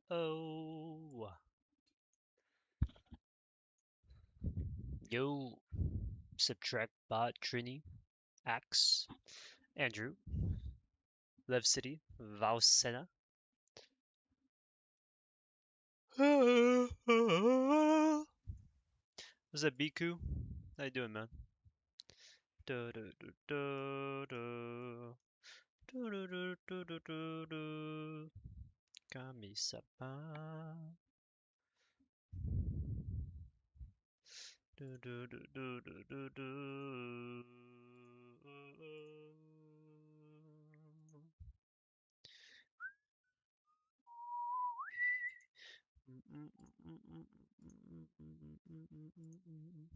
Hello. Yo. Subtract bot Trini. Axe. Andrew. Lev City. Valsena. What's up, Biku? How you doing, man? Do, do, do, do, do. Do, do, do, do, do, do, do. Kami-sama. Do, do, do, do, do, do, do.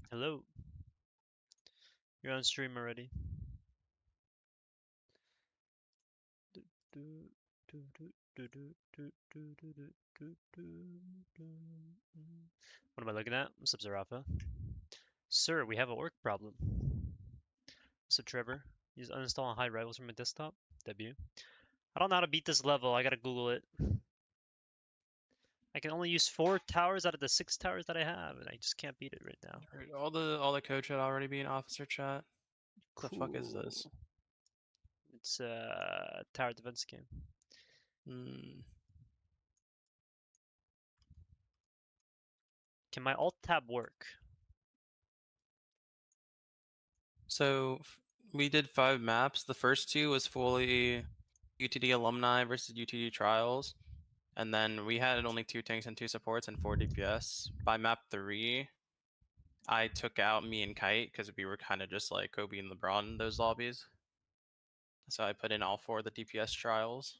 Hello. You're on stream already. What am I looking at? What's up, Zarafa? Sir, we have a work problem. What's up, Trevor? Use uninstall on high rivals from my desktop. W. I don't know how to beat this level. I gotta Google it. I can only use 4 towers out of the 6 towers that I have, and I just can't beat it right now. All the code should already be in officer chat. Cool. The fuck is this? It's a tower defense game. Can my alt tab work? So we did 5 maps. The first 2 was fully UTD alumni versus UTD trials. And then we had only 2 tanks and 2 supports and 4 DPS. By map 3, I took out me and Kite because we were kind of just like Kobe and LeBron in those lobbies. So I put in all 4 of the DPS trials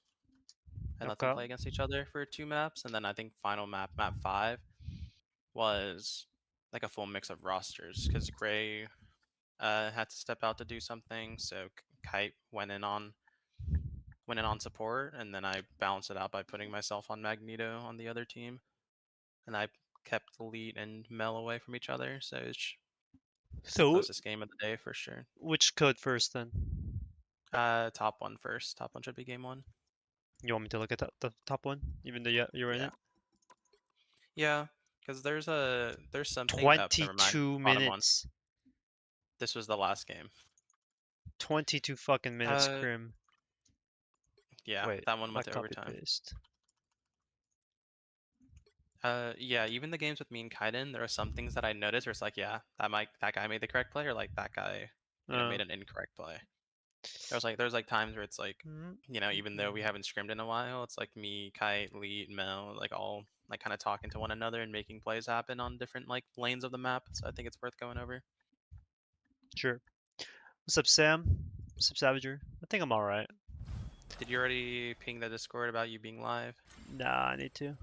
and let them play against each other for 2 maps. And then I think final map 5, was like a full mix of rosters because Gray had to step out to do something, so Kite went in on support, and then I balanced it out by putting myself on Magneto on the other team, and I kept Elite and Mel away from each other, so it's the closest game of the day for sure. Which code first then? Top one first. Top one should be game 1. You want me to look at the top one, even though you're in it? Yeah, because there's something. 22 minutes. This was the last game. 22 fucking minutes, Crim. Yeah, wait, that one went to overtime. Paste. Yeah, even the games with me and Kaiden, there are some things that I noticed where it's like, yeah, that guy made the correct play, or like that guy, made an incorrect play. There's like times where it's like, even though we haven't scrimmed in a while, it's like me, Kite, Lee, Mel, like all like kind of talking to one another and making plays happen on different like lanes of the map. So I think it's worth going over. Sure. What's up, Sam? What's up, Savager? I think I'm alright. Did you already ping the Discord about you being live? Nah, I need to.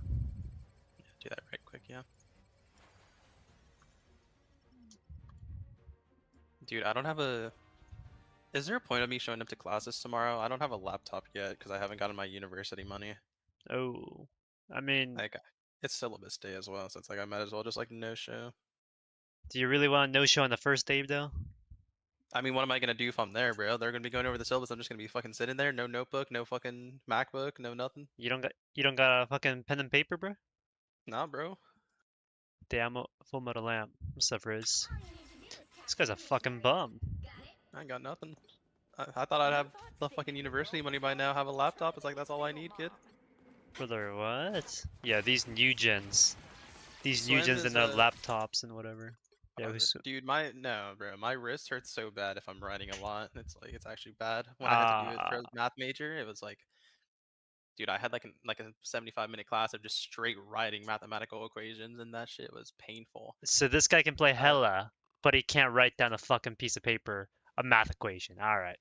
Do that right quick, yeah. Dude, I don't have a... Is there a point of me showing up to classes tomorrow? I don't have a laptop yet because I haven't gotten my university money. Oh, I mean... Like, it's syllabus day as well, so it's like I might as well just like no-show. Do you really want to no-show on the first day, though? I mean, what am I gonna do if I'm there, bro? They're gonna be going over the syllabus. I'm just gonna be fucking sitting there, no notebook, no fucking MacBook, no nothing. You don't got a fucking pen and paper, bro? Nah, bro. Damn, Fullmetallamps. What's up, Riz? This guy's a fucking bum. I ain't got nothing. I thought I'd have the fucking university money by now. Have a laptop. It's like that's all I need, kid. Brother, what? Yeah, these new gens. These new gens and their laptops and whatever. Yeah, dude, my wrist hurts so bad if I'm writing a lot. It's actually bad. When I had to do it for a math major, it was like, dude, I had like a 75-minute class of just straight writing mathematical equations, and that shit was painful. So this guy can play hella, but he can't write down a fucking piece of paper a math equation. All right.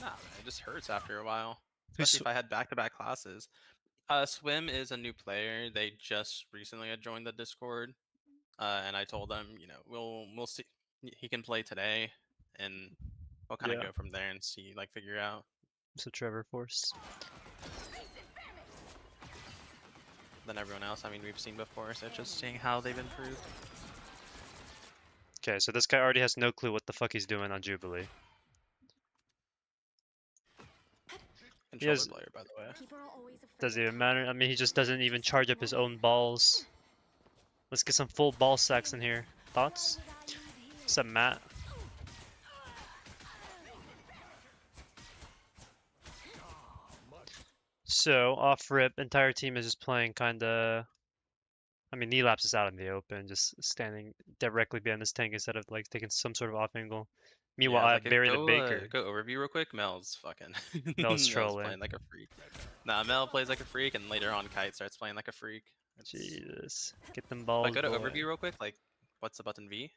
Nah, man, it just hurts after a while, especially if I had back-to-back classes. Swim is a new player. They just recently had joined the Discord, and I told them, we'll see. He can play today, and we'll kind of go from there and see, like, figure out. So Trevor Force. Than everyone else. I mean, we've seen before, so just seeing how they've improved. Okay, so this guy already has no clue what the fuck he's doing on Jubilee. Controller player, by the way. Doesn't even matter. I mean, he just doesn't even charge up his own balls. Let's get some full ball sacks in here. Thoughts? What's up, Matt? So, off rip, entire team is just playing kinda. I mean, Neelapse is out in the open, just standing directly behind this tank instead of like taking some sort of off angle. Meanwhile, Yeah, I like have Barry the go Baker. go overview real quick. Mel's fucking Mel's Mel's trolling. playing like a freak. Nah, Mel plays like a freak, and later on Kite starts playing like a freak. It's... Jesus. Get them But balls, go to boy. overview real quick. Like, what's the button V?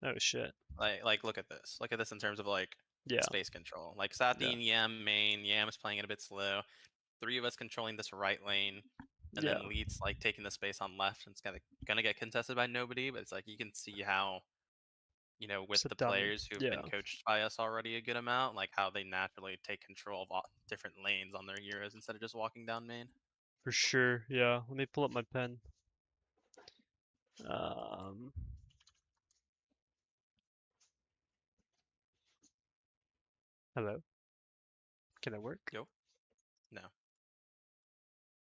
Oh, shit. Like look at this. Look at this in terms of like Yeah. space control. Like Yeah. Satine, Yam main. Yam is playing it a bit slow. 3 of us controlling this right lane, and Yeah. then Lead's like taking the space on left, and it's gonna get contested by nobody. But it's like you can see how, you know, with What's the up, Dummy? players who've Yeah. been coached by us already a good amount, like how they naturally take control of all different lanes on their heroes instead of just walking down main. For sure. Yeah. Let me pull up my pen. Um. Hello. Can it work? Yo, no.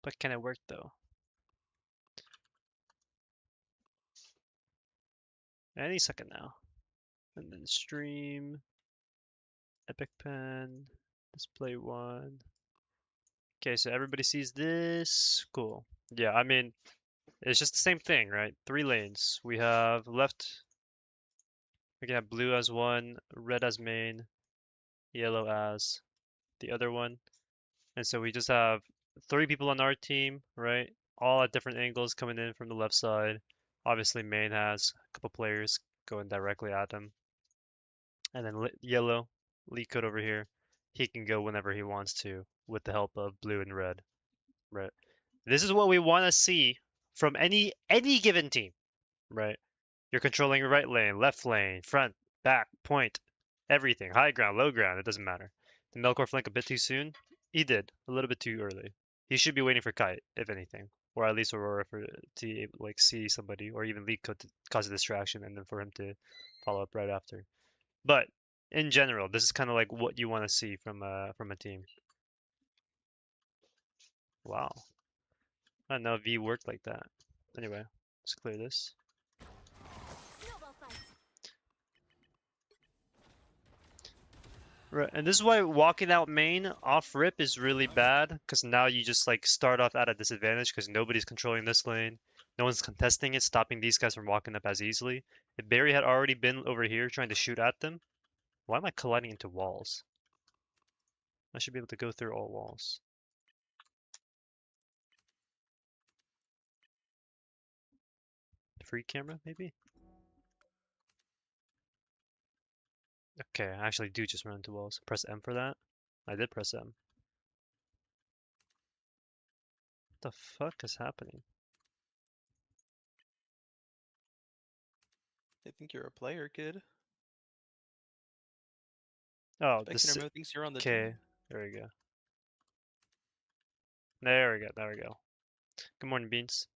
But can it work though? Any second now. And then stream. Epic pen. Display one. Okay, so everybody sees this. Cool. Yeah, I mean, it's just the same thing, right? 3 lanes. We have left. We can have blue as one, red as main, yellow as the other one. And so we just have 3 people on our team, right? All at different angles coming in from the left side. Obviously, main has a couple players going directly at him. And then yellow, lead code over here. He can go whenever he wants to with the help of blue and red, right? This is what we want to see from any given team, right? You're controlling your right lane, left lane, front, back, point, everything. High ground, low ground, it doesn't matter. Did Melkor flank a bit too soon? He did, a little bit too early. He should be waiting for Kite, if anything, or at least Aurora for to like see somebody, or even lead code to cause a distraction, and then for him to follow up right after. But in general, this is kind of like what you want to see from a team. Wow, I didn't know V worked like that. Anyway, let's clear this. Right, and this is why walking out main off rip is really bad, because now you just like start off at a disadvantage because nobody's controlling this lane. No one's contesting it, stopping these guys from walking up as easily. If Barry had already been over here trying to shoot at them, why am I colliding into walls? I should be able to go through all walls. Free camera, maybe? Okay, I actually do just run into walls. Press M for that. I did press M. What the fuck is happening? They think you're a player, kid. Oh, Spectator this. mode thinks you're on the Okay, team. there we go. There we go. There we go. Good morning, Beans.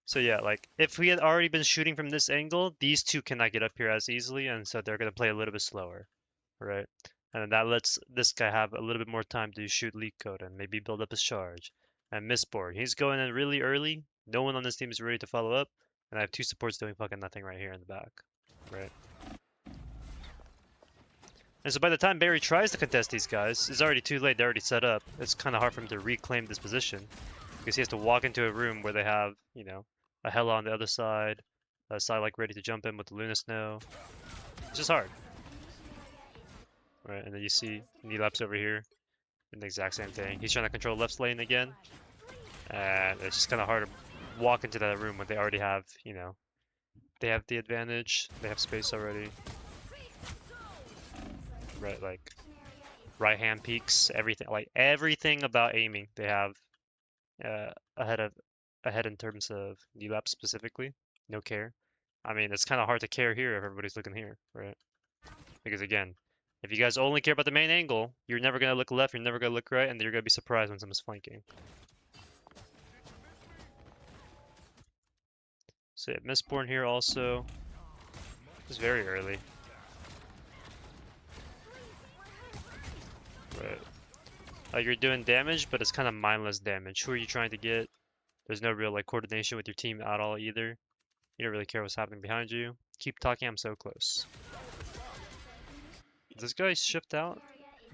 So yeah, like if we had already been shooting from this angle, these two cannot get up here as easily, and so they're gonna play a little bit slower, right? And that lets this guy have a little bit more time to shoot leak code and maybe build up his charge. And Mistborn, he's going in really early. No one on this team is ready to follow up, and I have 2 supports doing fucking nothing right here in the back, right? And so by the time Barry tries to contest these guys, it's already too late. They're already set up. It's kind of hard for him to reclaim this position because he has to walk into a room where they have, you know, a Hela on the other side, a side like ready to jump in with the Luna Snow. It's just hard, right? And then you see Neelapse over here, and the exact same thing. He's trying to control left lane again, and it's just kind of hard to walk into that room when they already have, you know, they have the advantage. They have space already, right? Like right hand peaks, everything, like everything about aiming they have uh, ahead of ahead in terms of Neelapse specifically. No care. I mean, it's kind of hard to care here if everybody's looking here, right? Because again, if you guys only care about the main angle, you're never gonna look left, you're never gonna look right, and you're gonna be surprised when someone's flanking. So yeah, Mistborn here also. It's very early. Right. Like you're doing damage, but it's kind of mindless damage. Who are you trying to get? There's no real like coordination with your team at all either. You don't really care what's happening behind you. Keep talking, I'm so close. Does this guy shift out?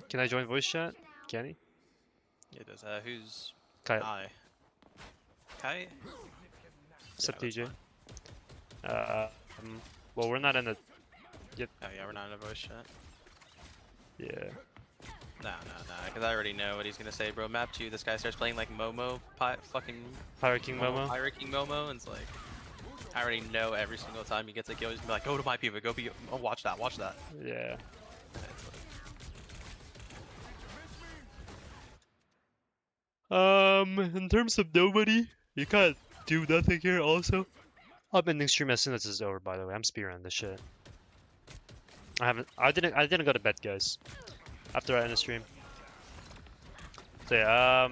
Can I join voice chat? Can he? It is. Who's Kai, I? Kai? what's Yeah, up, that's TJ? fine. Um, well, we're not in a. Yep. Oh yeah, we're not in a voice chat. Yeah. Nah, because I already know what he's gonna say, bro. Map 2, this guy starts playing like Momo, fucking Pirate King Momo. Pirate King Momo, and it's like, I already know every single time he gets a kill, he's gonna be like, go to my people, go be, oh, watch that. Yeah. In terms of nobody, you can't do nothing here. Also, I'm ending stream as soon as this is over. By the way, I'm spearrunning this shit. I didn't go to bed, guys. After I end the stream. So yeah,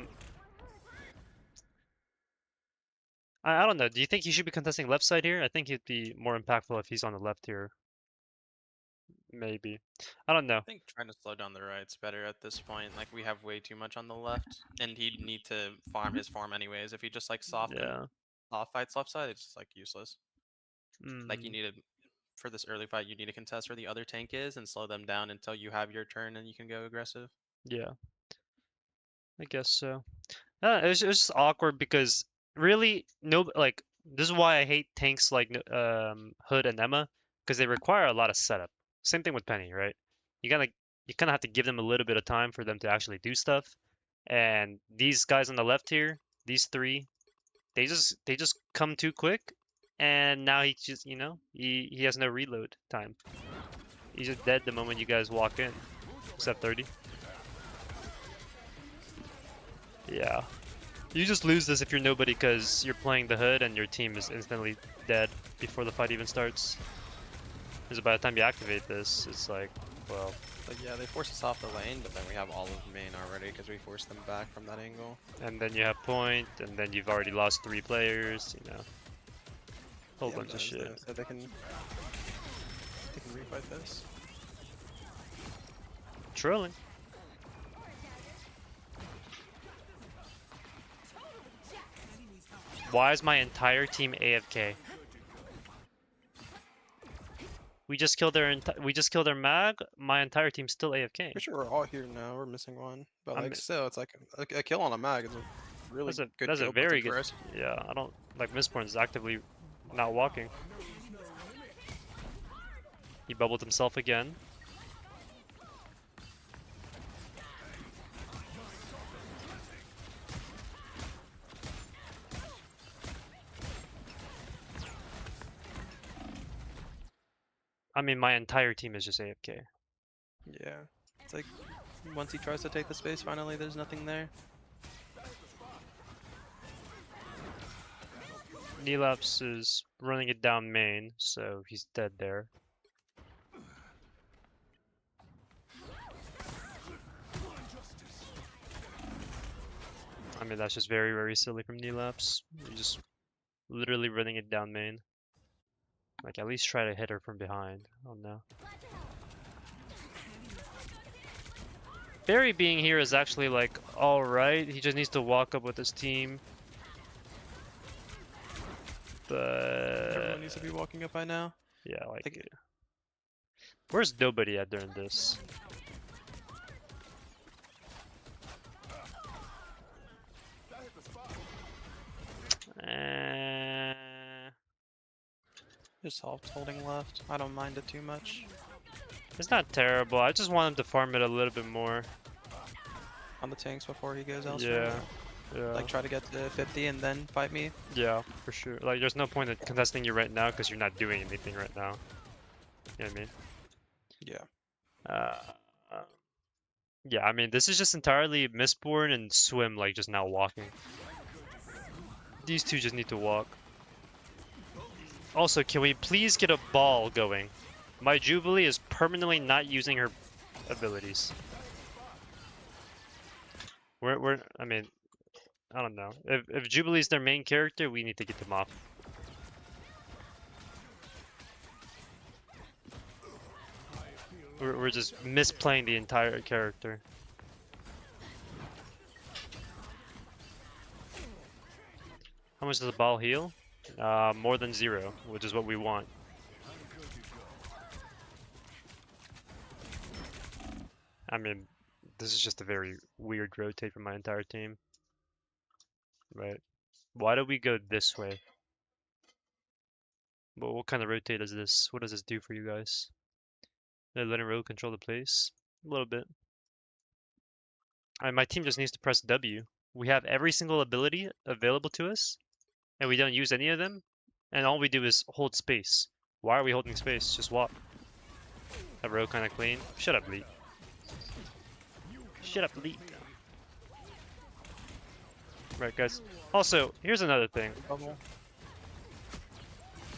I don't know. Do you think he should be contesting left side here? I think he'd be more impactful if he's on the left here. Maybe. I don't know. I think trying to slow down the right's better at this point. Like, we have way too much on the left, and he'd need to farm his farm anyways. If he just like soft fights left side, it's just like useless. Like, you need to, for this early fight, you need to contest where the other tank is and slow them down until you have your turn and you can go aggressive. Yeah, I guess so. It was just awkward because really no like this is why I hate tanks like Hood and Emma because they require a lot of setup. Same thing with Penny, right? You gotta you kind of have to give them a little bit of time for them to actually do stuff. And these guys on the left here, these three, they just come too quick, and now he just he has no reload time. He's just dead the moment you guys walk in. Except 30. Yeah. You just lose this if you're nobody because you're playing the Hood and your team is instantly dead before the fight even starts. Because by the time you activate this, it's like, well... Like, yeah, they force us off the lane, but then we have all of main already because we forced them back from that angle. And then you have point, and then you've already lost 3 players, you know. Whole bunch of shit. So they can refight this. Trolling. Why is my entire team AFK? We just killed their mag. My entire team's still AFK. Pretty sure we're all here now. We're missing one, but I'm like still, it's like a kill on a mag is a really good that's a kill very button for good. us. Yeah, I don't like Mistborn is actively not walking. He bubbled himself again. I mean, my entire team is just AFK. Yeah, it's like once he tries to take the space, finally there's nothing there. Neelaps is running it down main, so he's dead there. I mean, that's just very, very silly from Neelaps. He's just literally running it down main. Like, at least try to hit her from behind. Oh no. Barry being here is actually like alright. He just needs to walk up with his team. But Everyone needs to be walking up by now. yeah, like where's nobody at during this? Just holding left. I don't mind it too much. It's not terrible. I just want him to farm it a little bit more. On the tanks before he goes elsewhere. Yeah. Like try to get to 50 and then fight me. Yeah, for sure. Like there's no point in contesting you right now because you're not doing anything right now. You know what I mean? Yeah. Yeah, I mean this is just entirely Mistborn and Swim like just now walking. These two just need to walk. Also, can we please get a ball going? My Jubilee is permanently not using her abilities. I mean, I don't know. If Jubilee's their main character, we need to get them off. We're just misplaying the entire character. much does the ball heal? More than 0, which is what we want. I mean, this is just a very weird rotate for my entire team. Right. Why do we go this way? Well, what kind of rotate is this? What does this do for you guys? They're letting row control the place? A little bit. My team just needs to press W. We have every single ability available to us, and we don't use any of them, and all we do is hold space. Why are we holding space? Just walk. Have row kind of clean. Shut up, Leet. Shut up, Leet. Right, guys. Also, here's another thing. Bubble.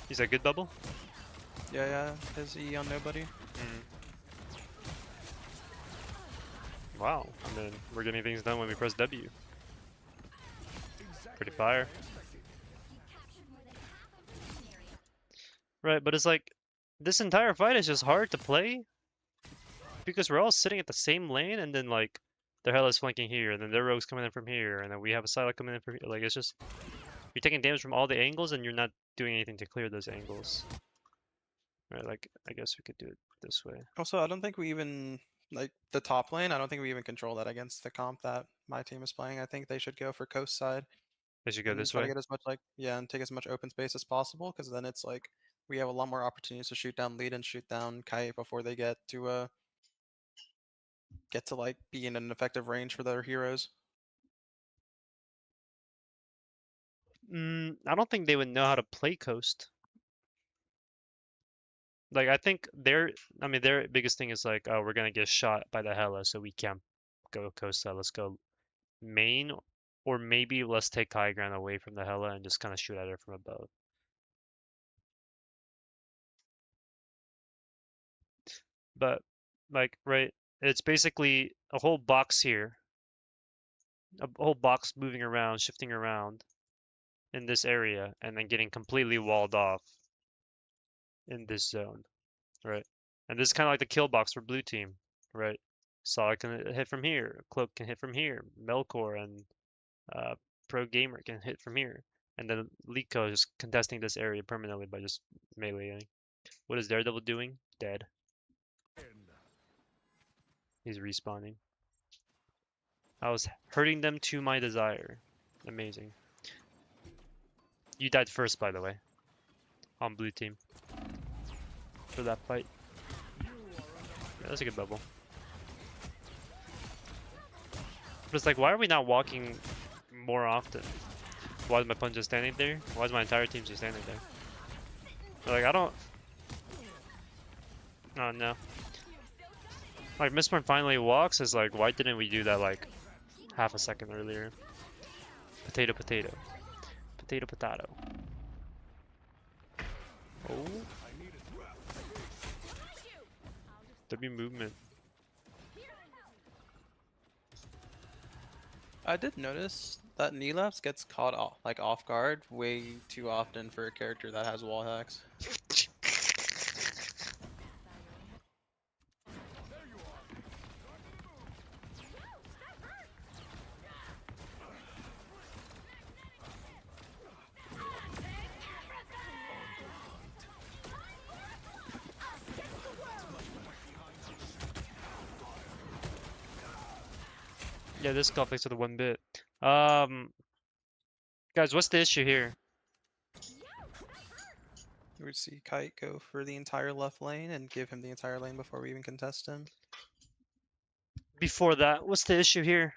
He's a good bubble? Yeah. His E on nobody. Wow. I mean, we're getting things done when we press W. Pretty fire. Right, but it's like, this entire fight is just hard to play because we're all sitting at the same lane, and then like their Hela's flanking here, and then their rogue's coming in from here, and then we have a Psylocke coming in from here. Like, it's just, you're taking damage from all the angles, and you're not doing anything to clear those angles. Right, like, I guess we could do it this way. Also, I don't think we even like the top lane. I don't think we even control that against the comp that my team is playing. I think they should go for coast side They should go and this try to way. get as much and take as much open space as possible, because then it's like we have a lot more opportunities to shoot down lead and shoot down kite before they get to like be in an effective range for their heroes. I don't think they would know how to play coast. Like, I think their biggest thing is like, oh, we're gonna get shot by the Hela, so we can't go coast side. Let's go main, or maybe let's take high ground away from the Hela and just kind of shoot at her from above. But like, right, it's basically a whole box here, a whole box moving around, shifting around in this area, and then getting completely walled off in this zone, right? And this is kind of like the kill box for blue team, right? Saw can hit from here, Cloak can hit from here, Melkor and uh, Pro Gamer can hit from here, and then Liko is just contesting this area permanently by just meleeing. What is Daredevil doing? Dead. He's respawning. I was hurting them to my desire. Amazing. You died first, by the way, on blue team for that fight. Yeah, that's a good bubble. But it's like, why are we not walking more often? Why is my punch just standing there? Why is my entire team just standing there? Like, I don't... Oh, no. Like, Mistborn finally walks is like, why didn't we do that, like, half a second earlier? Potato, potato. Potato, potato. Oh. W movement. I did notice that Neelaps gets caught off guard way too often for a character that has wall hacks. Yeah, this conflicts with the 1-bit. Guys, what's the issue here? You would see Kite go for the entire left lane and give him the entire lane before we even contest him. Before that, what's the issue here?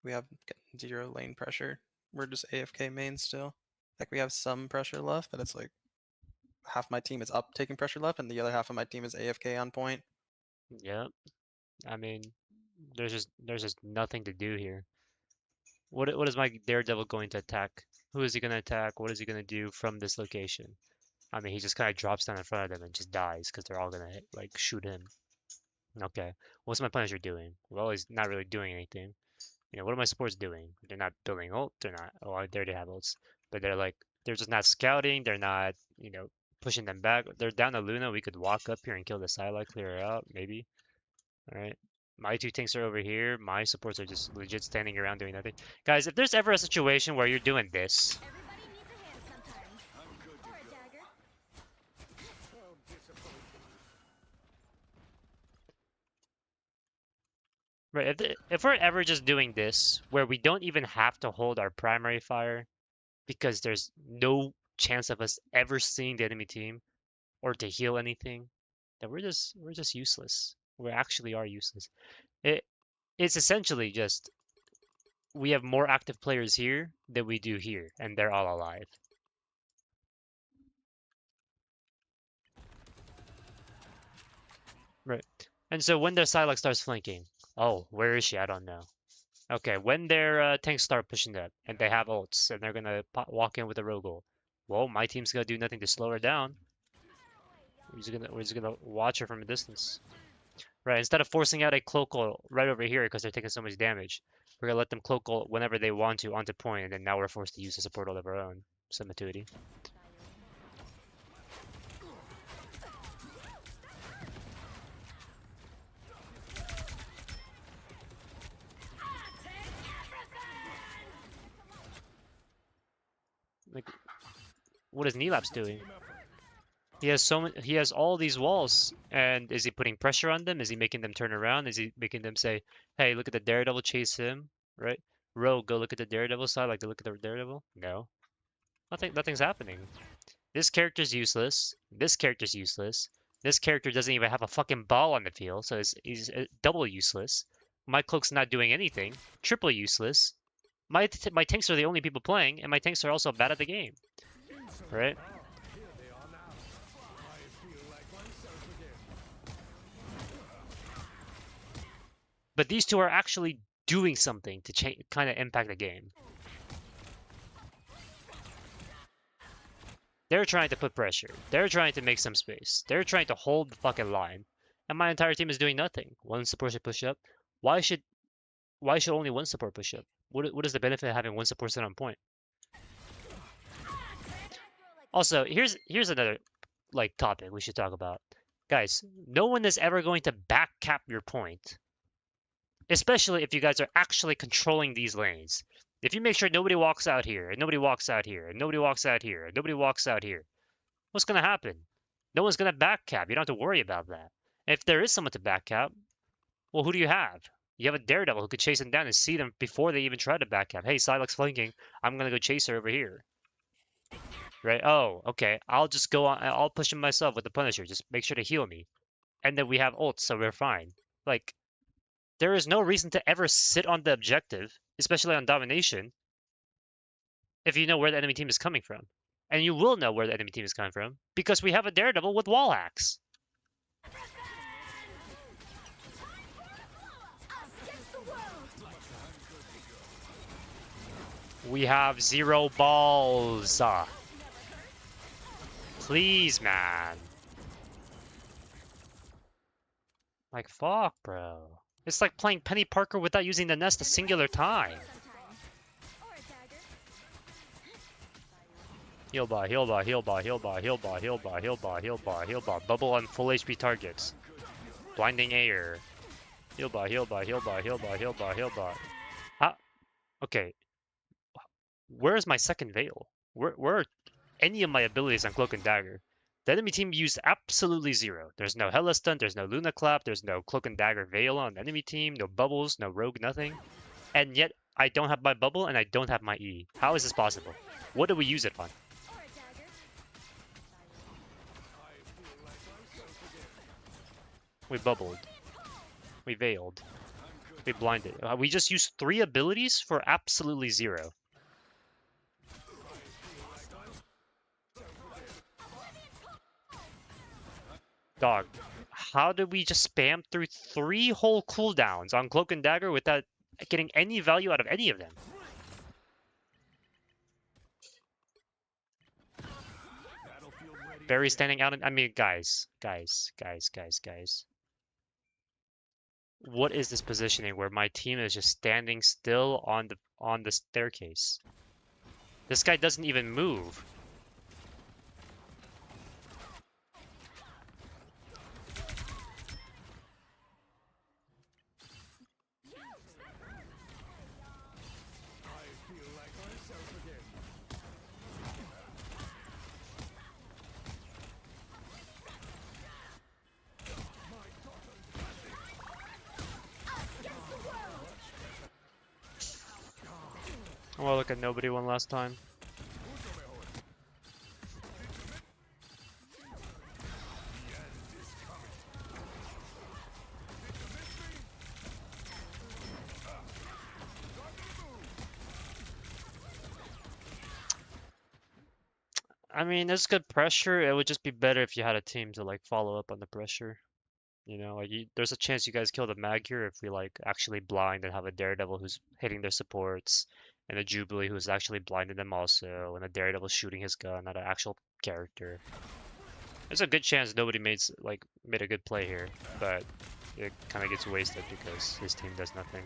We have 0 lane pressure. We're just AFK main still. Like, we have some pressure left, but it's like half my team is up taking pressure left, and the other half of my team is AFK on point. Yep. I mean, there's just nothing to do here. What is my Daredevil going to attack? Who is he going to attack? What is he going to do from this location? I mean, he just kind of drops down in front of them and just dies because they're all going to like shoot him. Okay, what's my Punisher doing? Well, he's not really doing anything. You know, what are my supports doing? They're not building ult. They're not. Oh, they already have ults, but they're just not scouting. They're not, pushing them back. They're down to Luna. We could walk up here and kill the Psylocke, clear her out, maybe. All right. My two tanks are over here. My supports are just legit standing around doing nothing. Guys, if there's ever a situation where you're doing this, right? If we're ever just doing this, where we don't even have to hold our primary fire because there's no chance of us ever seeing the enemy team or to heal anything, then we're just useless. We actually are useless. It's essentially just we have more active players here than we do here, and they're all alive. Right. And so when their Psylocke starts flanking, oh, where is she? I don't know. Okay, when their tanks start pushing up and they have ults and they're gonna walk in with a Rogel, well, my team's gonna do nothing to slow her down. We're just gonna watch her from a distance. Right. Instead of forcing out a cloak ult right over here because they're taking so much damage, we're gonna let them cloak ult whenever they want to onto point, and then now we're forced to use the support ult of our own. Submituity. Like, what is Neelapse doing? He has all these walls, and is he putting pressure on them? Is he making them turn around? Is he making them say, "Hey, look at the Daredevil, chase him," right? Rogue, go look at the Daredevil side, like to look at the Daredevil. No, nothing's happening. This character's useless. This character's useless. This character doesn't even have a fucking ball on the field, so he's double useless. My cloak's not doing anything. Triple useless. My tanks are the only people playing, and my tanks are also bad at the game, right? But these two are actually doing something to kind of impact the game. They're trying to put pressure. They're trying to make some space. They're trying to hold the fucking line. And my entire team is doing nothing. One support should push up. Why should only one support push up? What is the benefit of having one support sit on point? Also, here's another like topic we should talk about. Guys, no one is ever going to back cap your point, especially if you guys are actually controlling these lanes. If you make sure nobody walks out here, and nobody walks out here, and nobody walks out here, and nobody walks out here, what's going to happen? No one's going to back cap. You don't have to worry about that. If there is someone to back cap, well, who do you have? You have a Daredevil who could chase them down and see them before they even try to back cap. Hey, Psylocke's flanking. I'm going to go chase her over here. Right? Oh, okay. I'll just go on. I'll push him myself with the Punisher. Just make sure to heal me. And then we have ults, so we're fine. Like, there is no reason to ever sit on the objective, especially on domination, if you know where the enemy team is coming from. And you will know where the enemy team is coming from because we have a Daredevil with wall hacks. We have 0 balls. Please, man. Like, fuck, bro. It's like playing Penny Parker without using the nest a singular time. Heal bar, heal bar, heal bar, heal bar, heal bar, heal bar, heal bar, heal bar, heal bar. Bubble on full HP targets. Blinding air. Heal bar, heal bar, heal bar, heal bar, heal bar, heal bar. How? Okay. Where's my second veil? Where are any of my abilities on Cloak and Dagger? The enemy team used absolutely 0. There's no Hella Stun, there's no Luna Clap, there's no Cloak and Dagger Veil on the enemy team, no bubbles, no rogue, nothing. And yet, I don't have my bubble and I don't have my E. How is this possible? What do we use it on? We bubbled. We veiled. We blinded. We just used 3 abilities for absolutely 0. Dog, how did we just spam through 3 whole cooldowns on Cloak and Dagger without getting any value out of any of them? Barry standing out. I mean, guys. What is this positioning where my team is just standing still on the staircase? This guy doesn't even move. I want to look at nobody one last time. I mean, there's good pressure. It would just be better if you had a team to like follow up on the pressure. You know, like there's a chance you guys kill the mag here if we like actually blind and have a Daredevil who's hitting their supports, and a Jubilee who's actually blinding them also, and a Daredevil shooting his gun at an actual character. There's a good chance nobody made a good play here, but it kind of gets wasted because his team does nothing.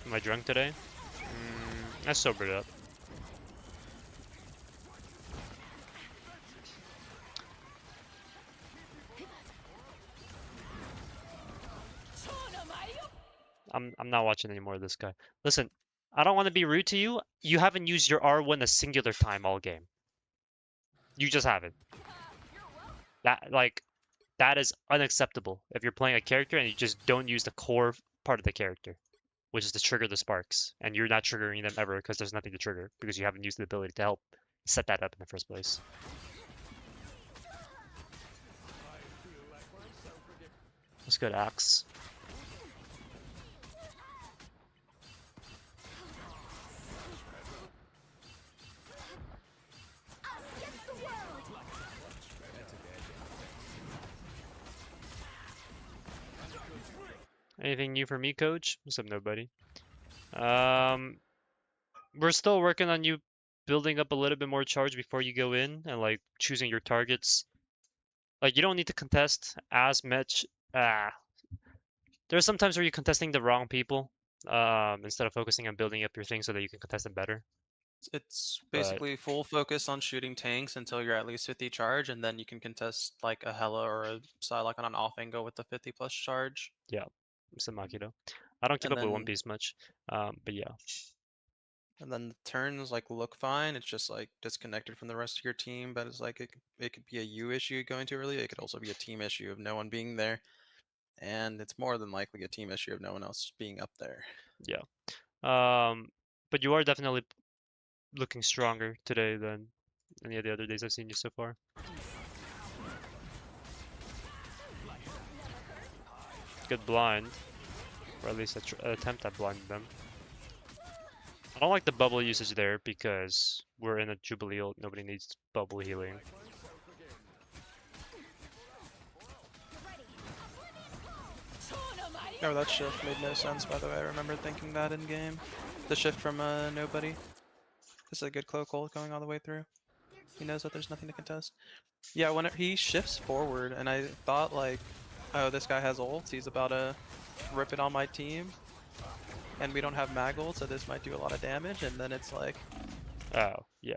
Am I drunk today? I sobered up. I'm not watching any more of this guy. Listen, I don't want to be rude to you. You haven't used your R1 a singular time all game. You just haven't. That is unacceptable if you're playing a character and you just don't use the core part of the character, which is to trigger the sparks, and you're not triggering them ever because there's nothing to trigger because you haven't used the ability to help set that up in the first place. Let's go to Axe. Anything new for me, coach? What's up, nobody? We're still working on you building up a little bit more charge before you go in and like choosing your targets. Like you don't need to contest as much. Ah, there are some times where you're contesting the wrong people, instead of focusing on building up your thing so that you can contest them better. It's But basically full focus on shooting tanks until you're at least 50 charge, and then you can contest like a Hela or a Psylocke on an off angle with the 50 plus charge. yeah, it's a Makido. I don't keep And up with One then Piece much, but yeah, the turns like look fine. It's just like disconnected from the rest of your team, but it's like it could be a you issue going too early. It could also be a team issue of no one being there, and it's more than likely a team issue of no one else being up there. yeah. But you are definitely looking stronger today than any of the other days I've seen you so far. Good blind, or at least attempt at blinding them. I don't like the bubble usage there because we're in a Jubilee ult. Nobody needs bubble healing. Oh, that shift made no sense, by the way. I remember thinking that in game. The shift from nobody. This is a good cloak ult going all the way through. He knows that there's nothing to contest. Yeah, when he shifts forward, and I thought like, oh, this guy has ults. He's about to rip it on my team, and we don't have mag ult, so this might do a lot of damage. And then it's like, Oh, yeah.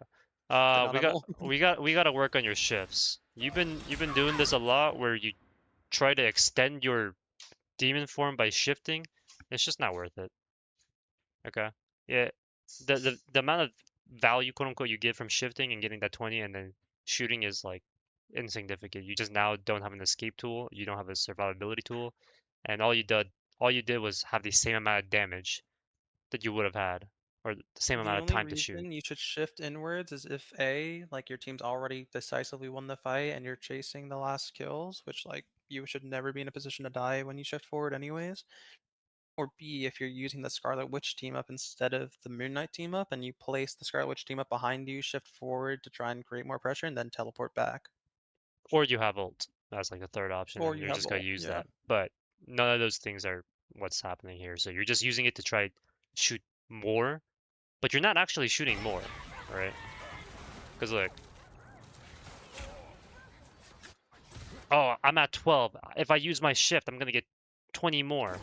did not We have got ult. we got to work on your shifts. You've been doing this a lot where you try to extend your demon form by shifting. It's just not worth it. Okay. Yeah. The amount of value, quote unquote, you get from shifting and getting that 20 and then shooting is like insignificant. You just now don't have an escape tool. You don't have a survivability tool, and all you did was have the same amount of damage that you would have had, or the same The amount of only time to shoot. reason you should shift inwards is if A, like your team's already decisively won the fight and you're chasing the last kills, which like you should never be in a position to die when you shift forward anyways. Or B, if you're using the Scarlet Witch team up instead of the Moon Knight team up and you place the Scarlet Witch team up behind you, shift forward to try and create more pressure and then teleport back. Or you have ult as like a third option, Or and you you're have just gonna ult, use yeah. that. But none of those things are what's happening here. So you're just using it to try shoot more, but you're not actually shooting more, right? Because look, oh, I'm at 12. If I use my shift, I'm gonna get 20 more.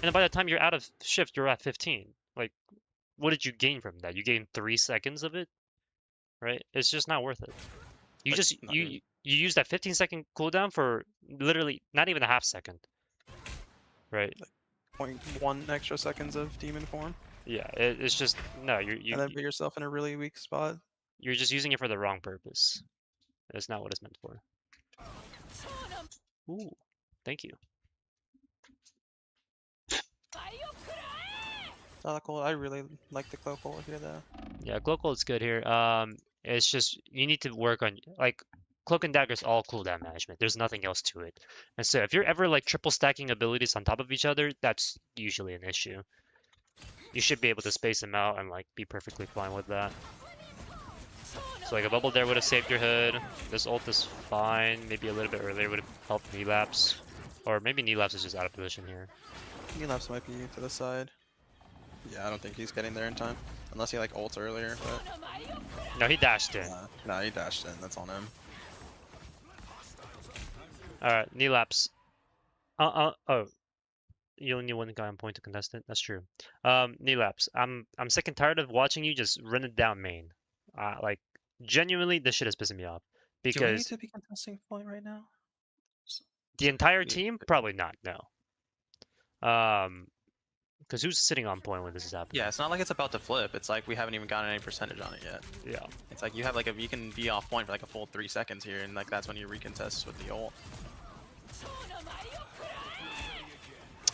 And by the time you're out of shift, you're at 15. Like, what did you gain from that? You gained 3 seconds of it, right? It's just not worth it. You Like just not even you use that 15-second cooldown for literally not even a half second, right? 0.1 extra seconds of demon form. Yeah, it's just no. And then put yourself in a really weak spot. You're just using it for the wrong purpose. That's not what it's meant for. Ooh, thank you. I really like the cloak ult here though. Yeah, Global is good here. It's just you need to work on like Cloak and Dagger's all cooldown management. There's nothing else to it. And so if you're ever like triple stacking abilities on top of each other, that's usually an issue. You should be able to space them out and like be perfectly fine with that. So like a bubble there would have saved your hood. This ult is fine. Maybe a little bit earlier would have helped Relapse. Or maybe Relapse is just out of position here. Relapse might be to the side. Yeah, I don't think he's getting there in time. Unless he like ults earlier, but No, he dashed in. nah, he dashed in. That's on him. Alright, Relapse. Oh. You only need one guy on point to contest it. That's true. Relapse. I'm sick and tired of watching you just run it down main. Like genuinely, this shit is pissing me off Do I need because to be contesting point right now? the entire Yeah. team probably not. No. Because who's sitting on point when this is happening? Yeah, it's not like it's about to flip. It's like we haven't even gotten any percentage on it yet. Yeah. It's like you have like you can be off point for like a full 3 seconds here, and like that's when you recontest with the ult.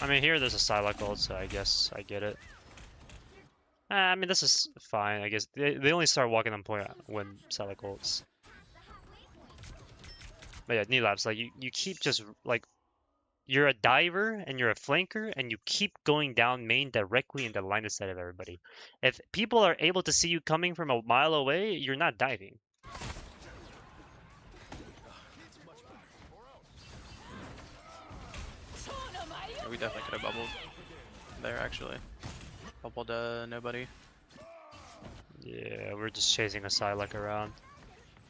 I mean, here there's a Psylocke ult, so I guess I get it. I mean, this is fine. I guess they only start walking on point when Psylocke ults. But yeah, Relapse. Like you keep just like you're a diver and you're a flanker and you keep going down main directly in the line of sight of everybody. If people are able to see you coming from a mile away, you're not diving. Yeah, we definitely could have bubbled there actually. Bubbled nobody. Yeah, we're just chasing a Psylocke around.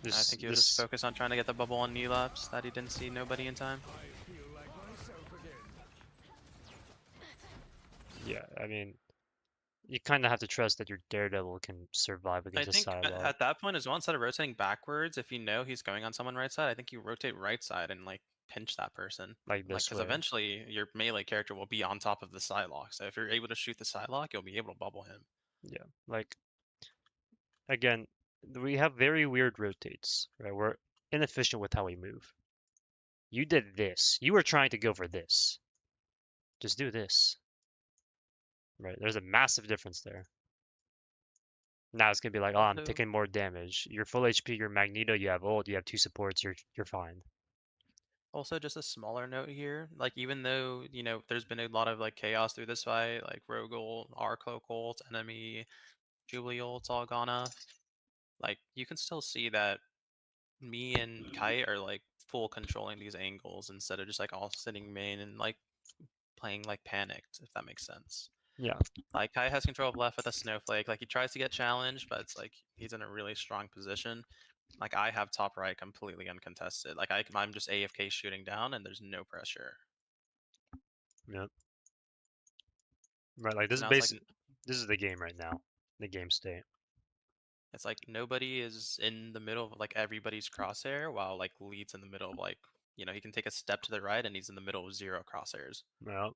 I think he was just focused on trying to get the bubble on Relapse that he didn't see nobody in time. Yeah, I mean, you kind of have to trust that your Daredevil can survive I against a think Psylocke. at that point as well, instead of rotating backwards, if you know he's going on someone right side, I think you rotate right side and like pinch that person. Like Like, this because way. eventually your melee character will be on top of the Psylocke. So if you're able to shoot the Psylocke, you'll be able to bubble him. Yeah, like, again, we have very weird rotates, right? We're inefficient with how we move. You did this. You were trying to go for this. Just do this. Right? There's a massive difference there. Now it's gonna be like, oh, I'm Also, taking more damage. You're full HP, you're Magneto, you have ult, you have two supports, you're fine. also just a smaller note here, like even though, you know, there's been a lot of like chaos through this fight, like Rogue ult, Arcloak ult, enemy, Jubilee ult's all gone off, like you can still see that me and Kite are like full controlling these angles instead of just like all sitting main and like playing like panicked, if that makes sense. Yeah. Like Kai has control of left with a snowflake. Like he tries to get challenged, but it's like he's in a really strong position. Like I have top right completely uncontested. Like I'm just AFK shooting down and there's no pressure. Yeah. Right, like this So is now it's like this is the game right now. The game state. nobody is in the middle of like everybody's crosshair while like Lead's in the middle of like, you know, he can take a step to the right and he's in the middle of 0 crosshairs. Yeah.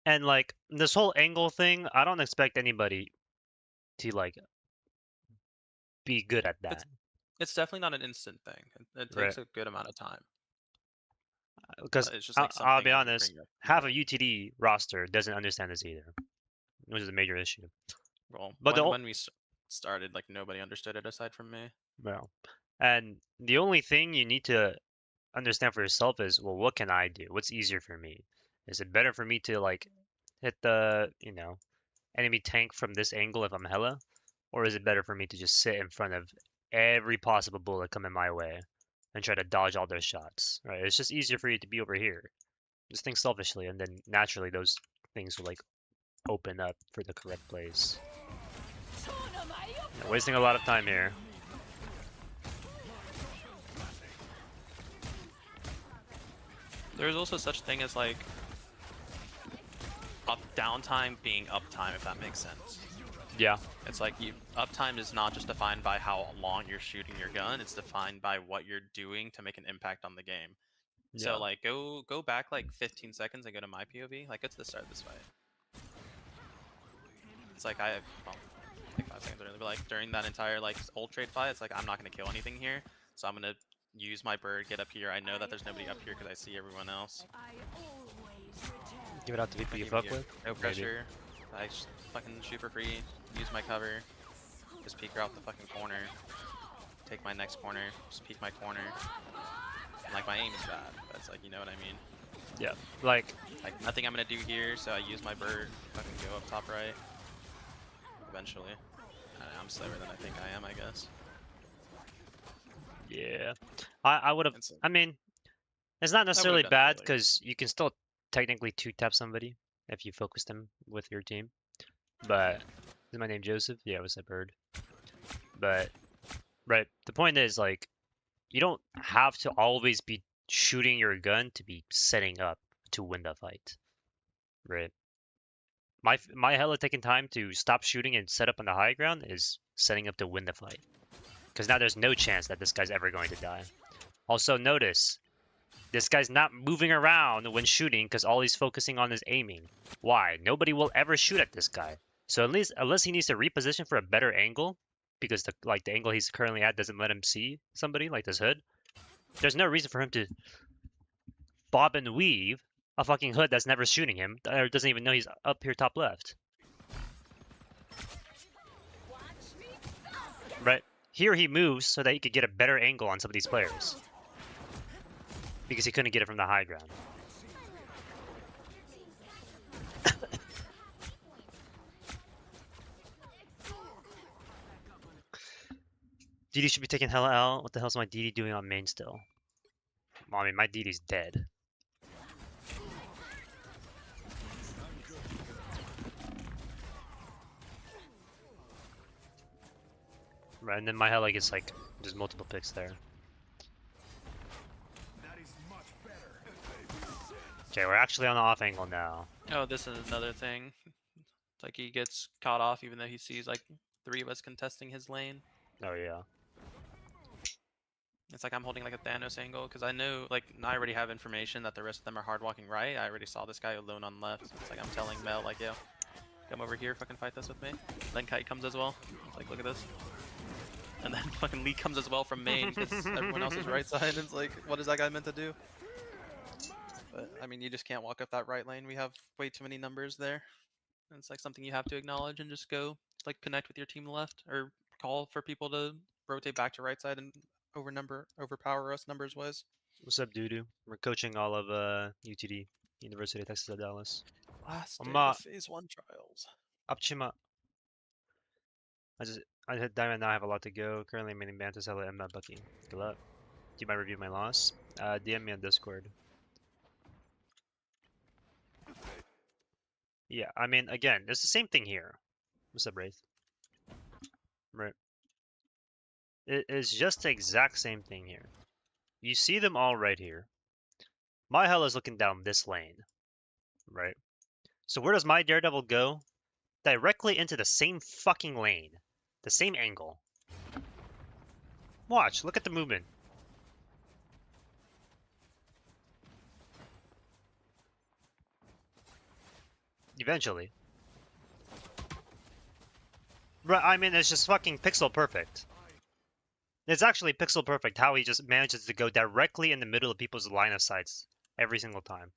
And like this whole angle thing, I don't expect anybody to like be good at It's that. it's definitely not an instant thing. It Right. takes a good amount of time. Because But it's just like I'll something be I want to honest, bring up to half people. of UTD roster doesn't understand this either, which is a major issue. Well, But the when we started, like nobody understood it aside from me. well, and the only thing you need to understand for yourself is, well, what can I do? What's easier for me? Is it better for me to like hit the, enemy tank from this angle if I'm hella? Or is it better for me to just sit in front of every possible bullet coming my way and try to dodge all their shots? Right? It's just easier for you to be over here. Just think selfishly, and then naturally those things will like open up for the correct plays. Wasting a lot of time here. There's also such thing as like downtime being uptime, if that makes sense. Yeah. It's like uptime is not just defined by how long you're shooting your gun, it's defined by what you're doing to make an impact on the game. Yeah. So like go back like 15 seconds and go to my POV, like go to the start of this fight. It's like I have like 5 seconds early, but like during that entire like old trade fight, it's like I'm not gonna kill anything here, so I'm gonna use my bird, get up here. I know that there's nobody up here because I see everyone else. Give it out to people you Even fuck here, with. no Maybe. pressure. I just fucking shoot for free, use my cover, just peek her out the fucking corner, take my next corner, just peek my corner. And, like my aim is bad, but it's like, you know what I mean. Yeah, like Nothing I'm gonna do here, so I use my bird, fucking go up top right. Eventually. I don't know, I'm slower than I think I am, I guess. yeah, I would have. It's, I mean, it's not I would've necessarily done it bad earlier. because you can still technically two-tap somebody if you focus them with your team. But is my name Joseph? Yeah, it was a bird. But right, the point is like you don't have to always be shooting your gun to be setting up to win the fight, right? My hella taking time to stop shooting and set up on the high ground is setting up to win the fight. Because now there's no chance that this guy's ever going to die. Also notice, this guy's not moving around when shooting because all he's focusing on is aiming. Why? Nobody will ever shoot at this guy. So at least unless he needs to reposition for a better angle, because the angle he's currently at doesn't let him see somebody like this hood, there's no reason for him to bob and weave a fucking hood that's never shooting him or doesn't even know he's up here top left. Right? Here he moves so that he could get a better angle on some of these players. Because he couldn't get it from the high ground. DD should be taking hella L. What the hell's my DD doing on main still? Well, I mean, my DD's dead. Right, and then my hella gets like, there's multiple picks there. Okay, we're actually on the off angle now. Oh, this is another thing. It's like he gets caught off even though he sees like 3 of us contesting his lane. Oh yeah. It's like I'm holding like a Thanos angle because I know, like, I already have information that the rest of them are hard walking right. I already saw this guy alone on left. It's like I'm telling Mel, like, yo, come over here, fucking fight this with me. Then Kite comes as well. It's like, look at this. And then fucking Lee comes as well from main because everyone else is right side. And it's like, what is that guy meant to do? But I mean, you just can't walk up that right lane. We have way too many numbers there. And it's like something you have to acknowledge and just go, like, connect with your team left or call for people to rotate back to right side and overpower us numbers wise. What's up, Doodoo? We're coaching all of UTD, University of Texas at Dallas. Last day Amma, of phase 1 trials. Apchima. I hit diamond now. I have a lot to go. Currently maining Bantus, hella Emma Bucky. Good luck. Do you mind review my loss? DM me on Discord. Yeah, I mean, again, it's the same thing here. What's up, Wraith? Right. It is just the exact same thing here. You see them all right here. My hell is looking down this lane, right? So where does my Daredevil go? Directly into the same fucking lane. The same angle. Watch, look at the movement. Eventually. Right, I mean, it's just fucking pixel perfect. It's actually pixel perfect how he just manages to go directly in the middle of people's line of sights every single time.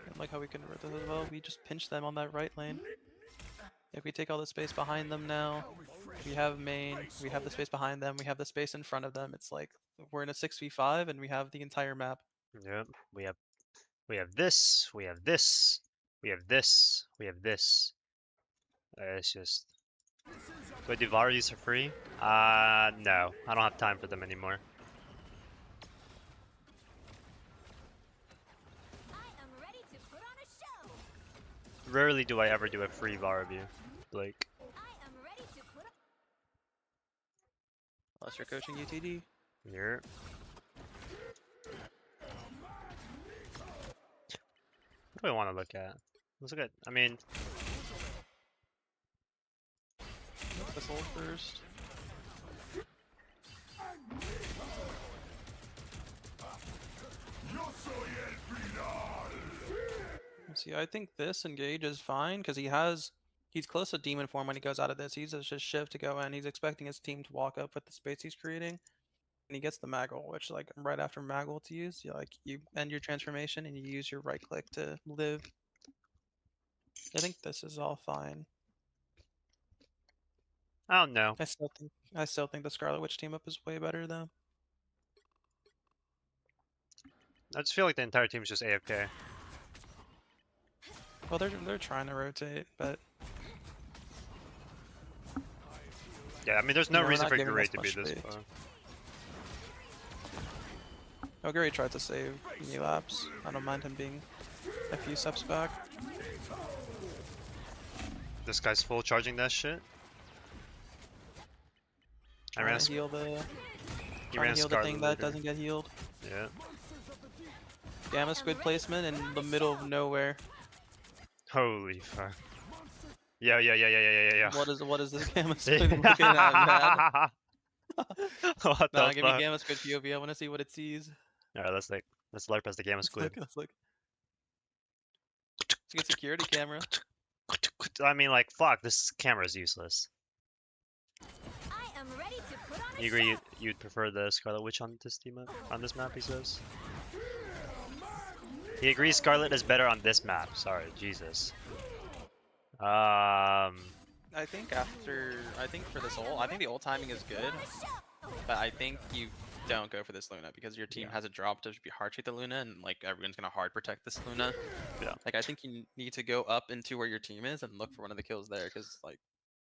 I like how we can convert this as well. We just pinch them on that right lane. If we take all the space behind them now, we have main, we have the space behind them, we have the space in front of them. It's like we're in a 6v5 and we have the entire map. Yep, we have this, we have this, we have this, we have this. It's just. Do I do Varus for free? No, I don't have time for them anymore. Rarely do I ever do a free Varview, Blake. Unless you're coaching UTD. Here. What do I want to look at? Let's look at, I mean... This hole first. See, I think this engage is fine because he's close to demon form when he goes out of this. He's just shift to go in. He's expecting his team to walk up with the space he's creating, and he gets the Maggle, which like right after Maggle to use, you end your transformation and you use your right click to live. I think this is all fine. I don't know. I still think the Scarlet Witch team up is way better though. I just feel like the entire team is just AFK. Well, they're trying to rotate, but Yeah, I mean, there's no we're reason not for giving Gray us to be much this space. far. Oh, Gary tried to save Fullmetallamps. I don't mind him being a few steps back. This guy's full charging that shit. I ran. Trying to heal the He ran the Scarlet thing that later. doesn't get healed. Yeah. Gamma Squid placement in the middle of nowhere. Holy fuck. Yeah. What is this Gamma Squid looking at, man? What Nah, the give me fuck? Gamma Squid POV. I want to see what it sees. Alright, let's LARP as the Gamma Squid. Let's look. It's a good security camera. I mean, like, fuck, this camera is useless. I am ready to put on a You agree show. you'd prefer the Scarlet Witch on this team on this map, he says? He agrees Scarlet is better on this map. Sorry, Jesus. I think for this ult, I think the ult timing is good, but I think you don't go for this Luna because your team has a drop to be hard treat the Luna, and like everyone's gonna hard protect this Luna. Yeah. Like I think you need to go up into where your team is and look for one of the kills there, because like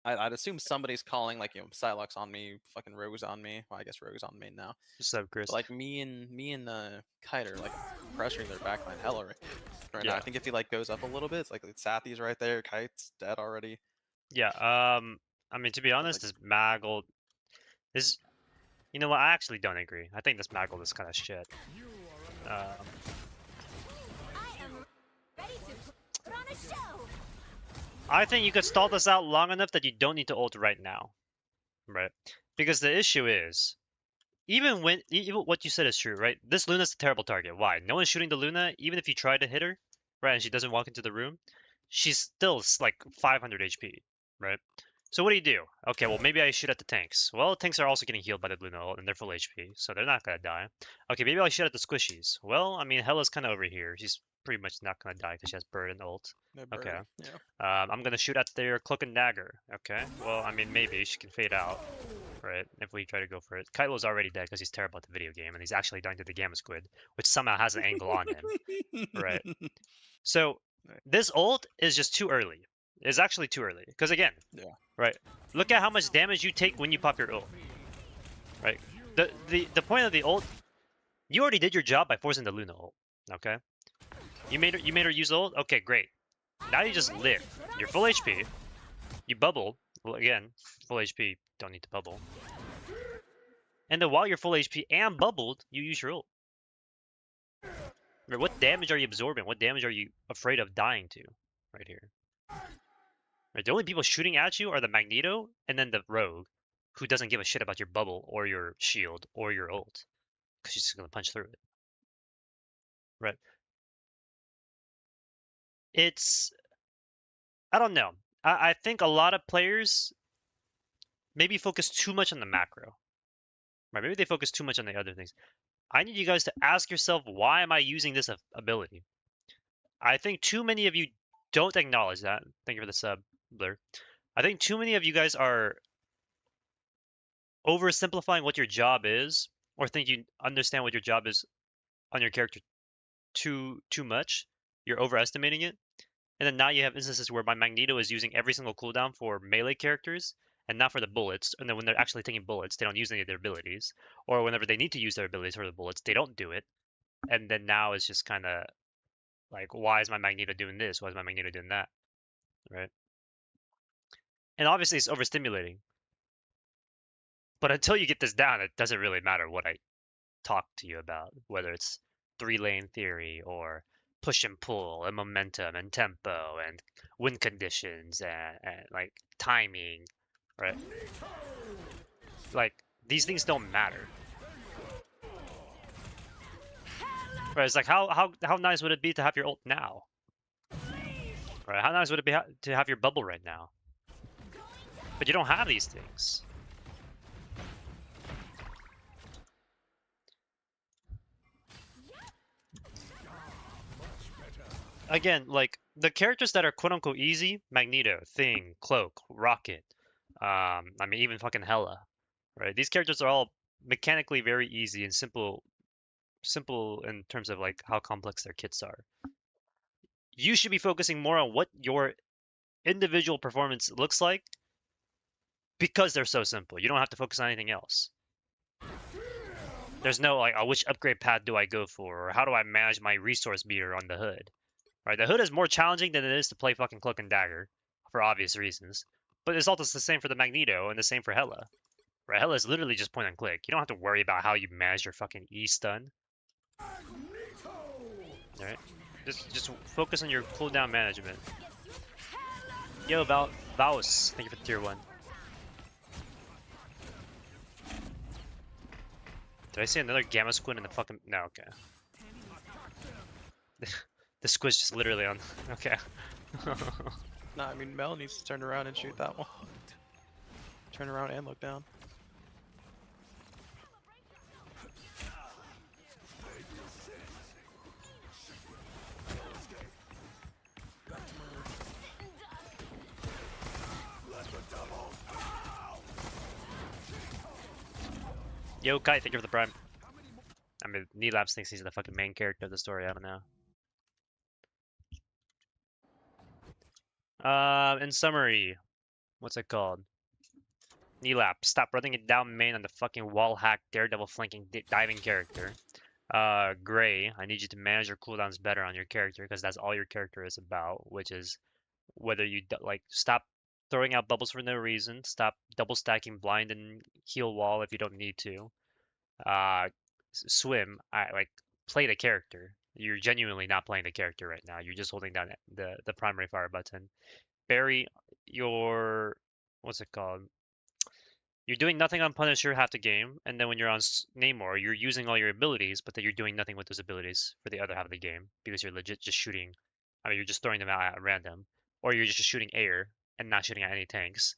I'd assume somebody's calling like Psylocke on me, fucking Rogue's on me. Well, I guess Rogue's on main now. Just have Chris. But, like me and Kite are like pressuring their backline hella right now. Yeah. I think if he like goes up a little bit, it's like Sathy's right there, Kite's dead already. Yeah, I mean, to be honest, this Maggle is... You know what, I actually don't agree. I think this Maggle is kind of shit. I am ready to put on a show. I think you could stall this out long enough that you don't need to ult right now. Right? Because the issue is, even what you said is true, right? This Luna's a terrible target. Why? No one's shooting the Luna, even if you try to hit her, right, and she doesn't walk into the room, she's still like 500 HP, right? So what do? Okay, well, maybe I shoot at the tanks. Well, tanks are also getting healed by the Luna ult, and they're full HP, so they're not gonna die. Okay, maybe I'll shoot at the squishies. Well, I mean, Hella's kind of over here. She's pretty much not gonna die because she has Bird and ult. Okay. Yeah. I'm gonna shoot at their Cloak and Dagger. Okay, well, I mean, maybe she can fade out, right, if we try to go for it. Kylo's already dead because he's terrible at the video game, and he's actually dying to the Gamma Squid, which somehow has an angle on him. Right. So, this ult is just too early. It's actually too early. Because again, right, look at how much damage you take when you pop your ult. Right? The point of the ult, you already did your job by forcing the Luna ult. Okay? You made her use the ult? Okay, great. Now you just live. You're full HP. You bubble. Well, again, full HP, don't need to bubble. And then while you're full HP and bubbled, you use your ult. Right, what damage are you absorbing? What damage are you afraid of dying to? Right here. Right, the only people shooting at you are the Magneto and then the Rogue, who doesn't give a shit about your bubble or your shield or your ult, because she's just gonna punch through it. Right. I don't know. I think a lot of players maybe focus too much on the macro. Right, maybe they focus too much on the other things. I need you guys to ask yourself, why am I using this ability? I think too many of you don't acknowledge that. Thank you for the sub, Blur. I think too many of you guys are oversimplifying what your job is, or think you understand what your job is on your character too much. You're overestimating it. And then now you have instances where my Magneto is using every single cooldown for melee characters and not for the bullets. And then when they're actually taking bullets, they don't use any of their abilities. Or whenever they need to use their abilities for the bullets, they don't do it. And then now it's just kind of like, why is my Magneto doing this? Why is my Magneto doing that? Right? And obviously it's overstimulating. But until you get this down, it doesn't really matter what I talk to you about, whether it's 3-lane theory or push and pull and momentum and tempo and win conditions and like timing, right? Like these things don't matter. Right? It's like how nice would it be to have your ult now? Right? How nice would it be to have your bubble right now? But you don't have these things. Again, like the characters that are quote unquote easy, Magneto, Thing, Cloak, Rocket, I mean even fucking Hela, right? These characters are all mechanically very easy and simple in terms of like how complex their kits are. You should be focusing more on what your individual performance looks like because they're so simple. You don't have to focus on anything else. There's no like, oh, which upgrade path do I go for, or how do I manage my resource meter on the hood? Right, the hood is more challenging than it is to play fucking Cloak and Dagger, for obvious reasons. But it's also the same for the Magneto and the same for Hela. Right, Hela is literally just point and click. You don't have to worry about how you manage your fucking E stun. Alright, just focus on your cooldown management. Yo, Vaus, thank you for the tier 1. Did I see another Gamma Squid in the fucking... No, okay. The squid's just literally on... Okay. Nah, I mean Mel needs to turn around and shoot that one. Turn around and look down. Yo, Kai, thank you for the prime. I mean, Neelabs thinks he's the fucking main character of the story, I don't know. In summary, what's it called? Neelap, stop running it down main on the fucking wall hack daredevil flanking diving character. Gray, I need you to manage your cooldowns better on your character because that's all your character is about, which is whether you like stop throwing out bubbles for no reason, stop double stacking blind and heal wall if you don't need to. Swim, I like play the character. You're genuinely not playing the character right now. You're just holding down the primary fire button. Barry, your what's it called? You're doing nothing on Punisher half the game, and then when you're on Namor, you're using all your abilities, but then you're doing nothing with those abilities for the other half of the game because you're legit just shooting. I mean, you're just throwing them out at random, or you're just shooting air and not shooting at any tanks.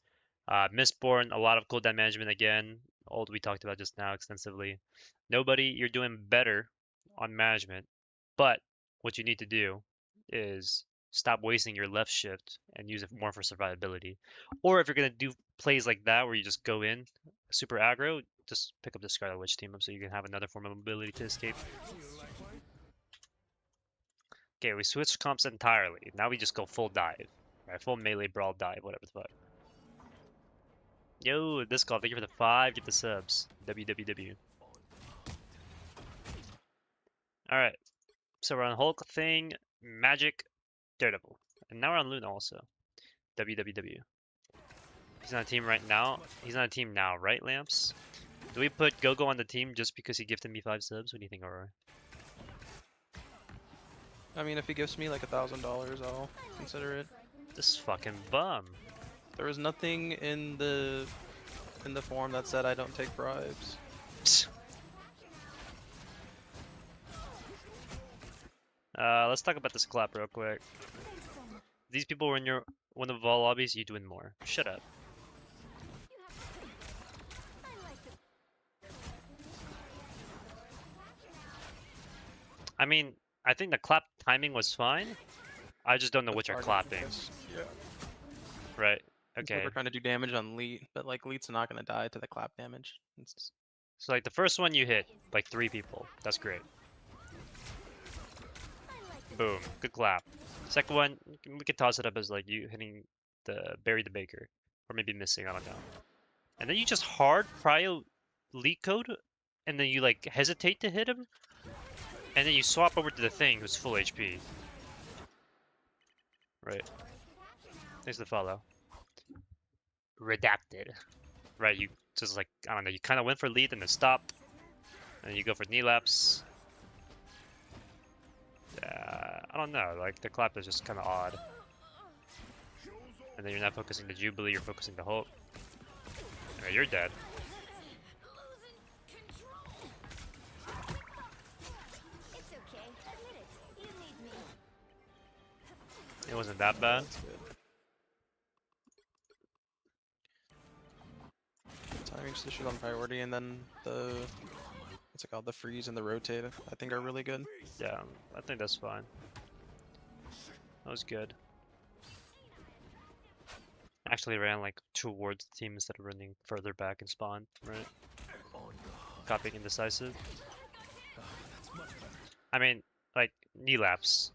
Mistborn, a lot of cooldown management again. Old we talked about just now extensively. Nobody, you're doing better on management, but what you need to do is stop wasting your left shift and use it more for survivability. Or if you're gonna do plays like that where you just go in super aggro, just pick up the Scarlet Witch team up so you can have another form of mobility to escape. Okay, we switched comps entirely. Now we just go full dive. Right, full melee brawl dive, whatever the fuck. Yo, this call, thank you for the 5, get the subs. WWW. Alright, so we're on Hulk, Thing, Magic, Daredevil. And now we're on Luna also. WWW. He's on a team right now. He's on a team now, right, Lamps? Do we put Gogo on the team just because he gifted me 5 subs? What do you think, Aurora? I mean, if he gives me like $1,000, I'll consider it. This fucking bum. There was nothing in the form that said I don't take bribes. Let's talk about this clap real quick. These people were in your one of the Vol lobbies, you doing more. Shut up. I mean, I think the clap timing was fine. I just don't know what you're clapping. Yeah. Right. Okay. We're trying to do damage on Leet, but like Leet's not gonna die to the clap damage. So like the first one you hit, like 3 people. That's great. Boom. Good clap. Second one, we could toss it up as like you hitting the bury the baker. Or maybe missing, I don't know. And then you just hard prio leak code, and then you like hesitate to hit him. And then you swap over to the Thing who's full HP. Right. Thanks for the follow. Redacted. Right, you just like, I don't know, you kind of went for lead and then stopped. And then you go for knee laps. I don't know, like the clap is just kind of odd. And then you're not focusing the Jubilee, you're focusing the Hulk. Yeah, you're dead. wasn't that bad. That's good. Timing's the shit on priority, and then the what's it called? The freeze and the rotate, I think, are really good. Yeah, I think that's fine. That was good. Actually ran like towards the team instead of running further back and spawn, right? Copying indecisive. I mean, like, knee laps.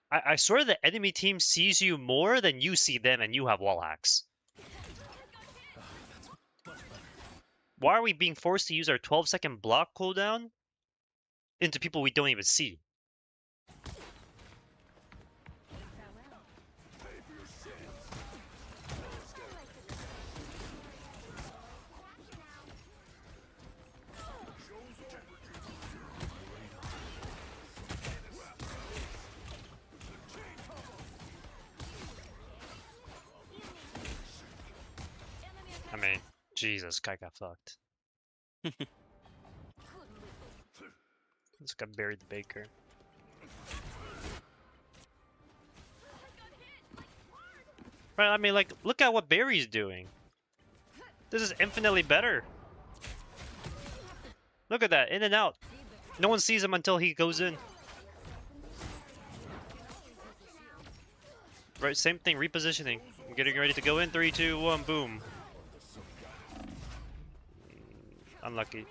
I swear the enemy team sees you more than you see them and you have wall hacks. Why are we being forced to use our 12-second block cooldown into people we don't even see? I mean, Jesus, Kai got fucked. This guy buried the baker. Right, I mean, like, look at what Barry's doing. This is infinitely better. Look at that, in and out. No one sees him until he goes in. Right, same thing, repositioning. I'm getting ready to go in, 3, 2, 1, boom. Unlucky.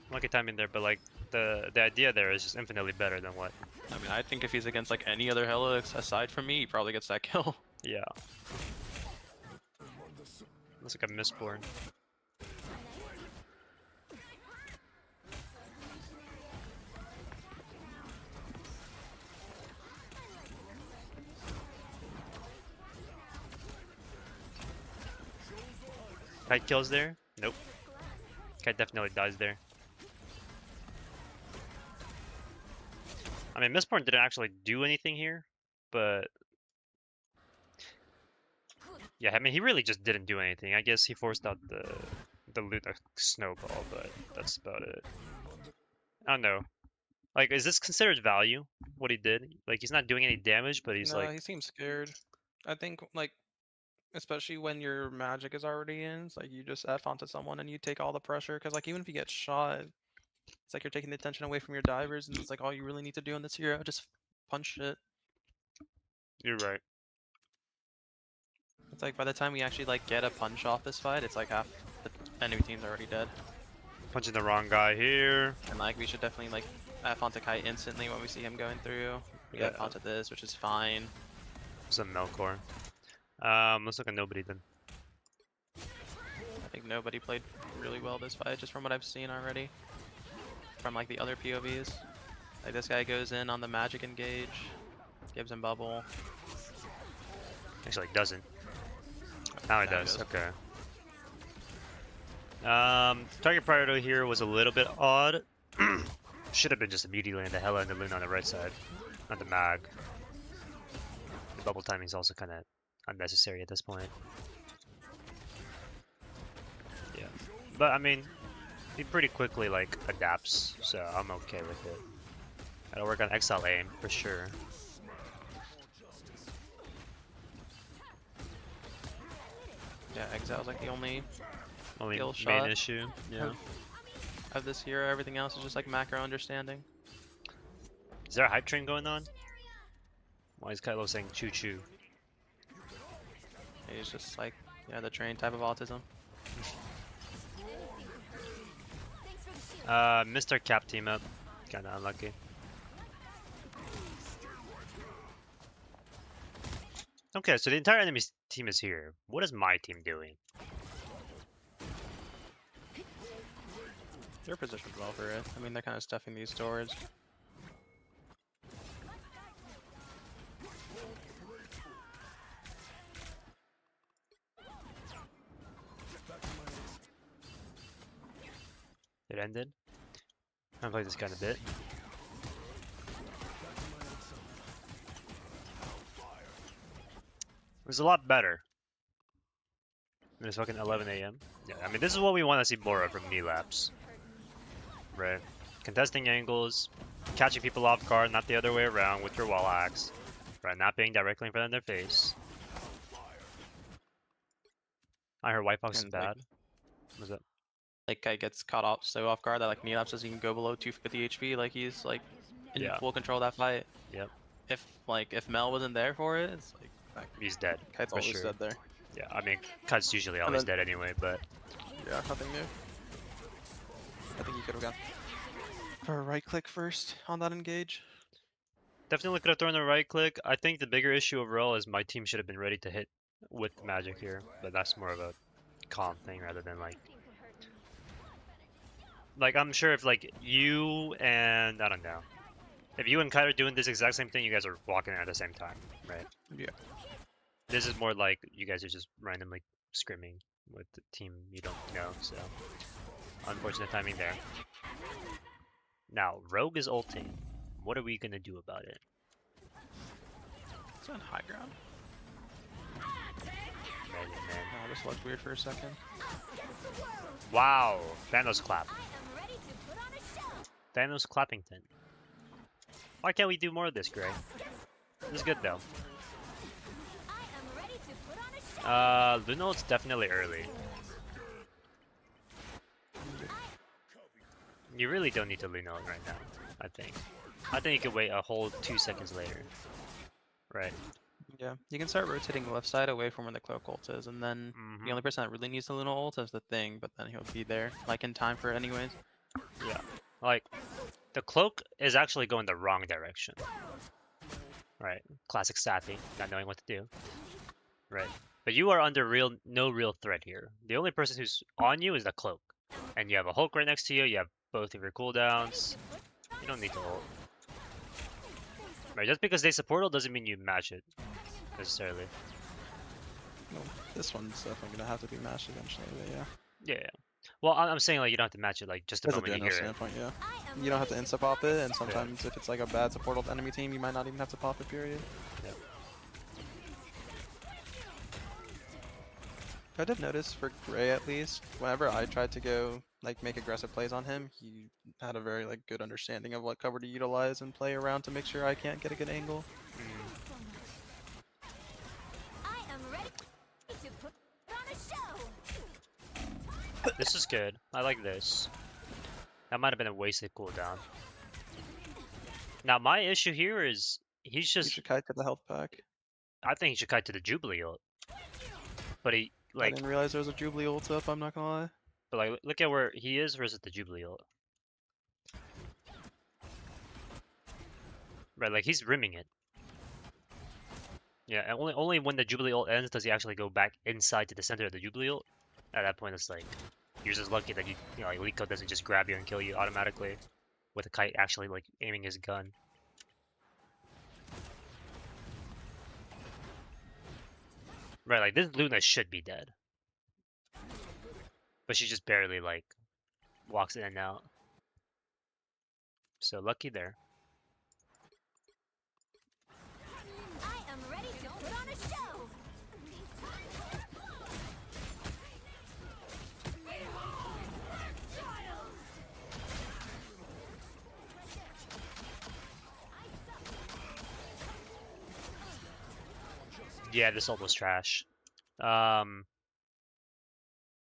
Unlucky timing there, but like, the idea there is just infinitely better than what. I mean, I think if he's against like any other Hela aside from me, he probably gets that kill. Yeah. Looks like a Mistborn. Kite kills there? Nope. Kite definitely dies there. I mean, Mistborn didn't actually do anything here, but yeah, I mean, he really just didn't do anything. I guess he forced out the Luna snowball, but that's about it. I don't know. Like, is this considered value? What he did? Like, he's not doing any damage, but he's No, like, he seems scared. I think like, especially when your magic is already in, it's like you just F onto someone and you take all the pressure. Because like even if you get shot, it's like you're taking the attention away from your divers, and it's like all you really need to do in this hero, just punch it. you're right. It's like by the time we actually like get a punch off this fight, it's like half the enemy team's already dead. Punching the wrong guy here. And like we should definitely like F onto Kite instantly when we see him going through. We F onto this, which is fine. Some Melkor. Let's look at nobody then. I think nobody played really well this fight, just from what I've seen already. From like the other POVs. Like this guy goes in on the magic engage, gives him bubble. Actually, he doesn't. Now he Now he does. does. Okay. Target priority here was a little bit odd. Should have been just immediately in the Hela and the Luna on the right side, not the mag. The bubble timing is also kind of unnecessary at this point. Yeah, but I mean, he pretty quickly like adapts, so I'm okay with it. Gotta work on exile aim for sure. Yeah, Exile's like the only Only Kill main shot. issue. Yeah. of this hero. Everything else is just like macro understanding. Is there a hype train going on? Why is Kylo saying choo choo? He's just like, yeah, the train type of autism. Mr. Cap team up. Kinda unlucky. Okay, so the entire enemy team is here. What is my team doing? They're positioned well for it. I mean, they're kind of stuffing these doors. It ended. I'm gonna play this guy in a bit. It was a lot better. It's fucking 11 a.m. Yeah, I mean, this is what we want to see more of from Neelapse. Right? Contesting angles, catching people off guard, not the other way around with your wall axe. Right? Not being directly in front of their face. I heard White Fox is And, bad. What's that? Like guy gets caught off so off guard that like Neelapse doesn't even go below 250 HP. Like he's like in Yeah. full control of that fight. Yep. If Mel wasn't there for it, it's like He's dead. Kite's For always sure. dead there. Yeah, I mean, Cut's usually always dead anyway, but Yeah, nothing new. I think he could have gone for a right click first on that engage. definitely could have thrown a right click. I think the bigger issue overall is my team should have been ready to hit with magic here, but that's more of a calm thing rather than like I'm sure if like you and I don't know, if you and Kite are doing this exact same thing, you guys are walking at the same time, right? Yeah. This is more like you guys are just randomly scrimming with the team you don't know, so unfortunate timing there. Now, Rogue is ulting. What are we gonna do about it? It's on high ground. Man, man. Oh, this looked weird for a second. Wow, Thanos clap. I am ready to put on a show. Thanos Clappington. Why can't we do more of this, Gray? This is good though. I am ready to put on a show. Luno's definitely early. You really don't need to Luno right now, I think. I think you could wait a whole 2 seconds later. Right. Yeah, you can start rotating left side away from where the cloak ult is, and then the only person that really needs the Luna ult is the thing, but then he'll be there, like in time for it anyways. Yeah. Like, the cloak is actually going the wrong direction. Right. Classic Sappy, not knowing what to do. Right. But you are under no real threat here. The only person who's on you is the cloak. And you have a Hulk right next to you, you have both of your cooldowns. You don't need to ult. Right, just because they support ult doesn't mean you match it, necessarily. Well, this one's definitely gonna have to be matched eventually, but yeah. Yeah, yeah. Well, I'm saying like you don't have to match it like just the As a moment you general hear it. standpoint, yeah. I am You don't have to ready insta pop it, and sometimes if it's like a bad support ult enemy team, you might not even have to pop it, period. Yeah. I did notice for Gray at least, whenever I tried to go like make aggressive plays on him, he had a very like good understanding of what cover to utilize and play around to make sure I can't get a good angle. I am ready to put on a show. This is good. I like this. That might have been a wasted cooldown. Now my issue here is he's You just. should kite to the health pack. I think he should kite to the Jubilee ult. But he I like, didn't realize there was a Jubilee ult up, I'm not gonna lie. but like, look at where he is versus the Jubilee ult. Right, like he's rimming it. Yeah, and only when the Jubilee ult ends does he actually go back inside to the center of the Jubilee ult. At that point, it's like you're just lucky that you know, like Liko doesn't just grab you and kill you automatically, with a kite actually like aiming his gun. Right, like this Luna should be dead, but she just barely like walks in and out. So lucky there. I am ready to put on a show. Yeah, this ult was trash. You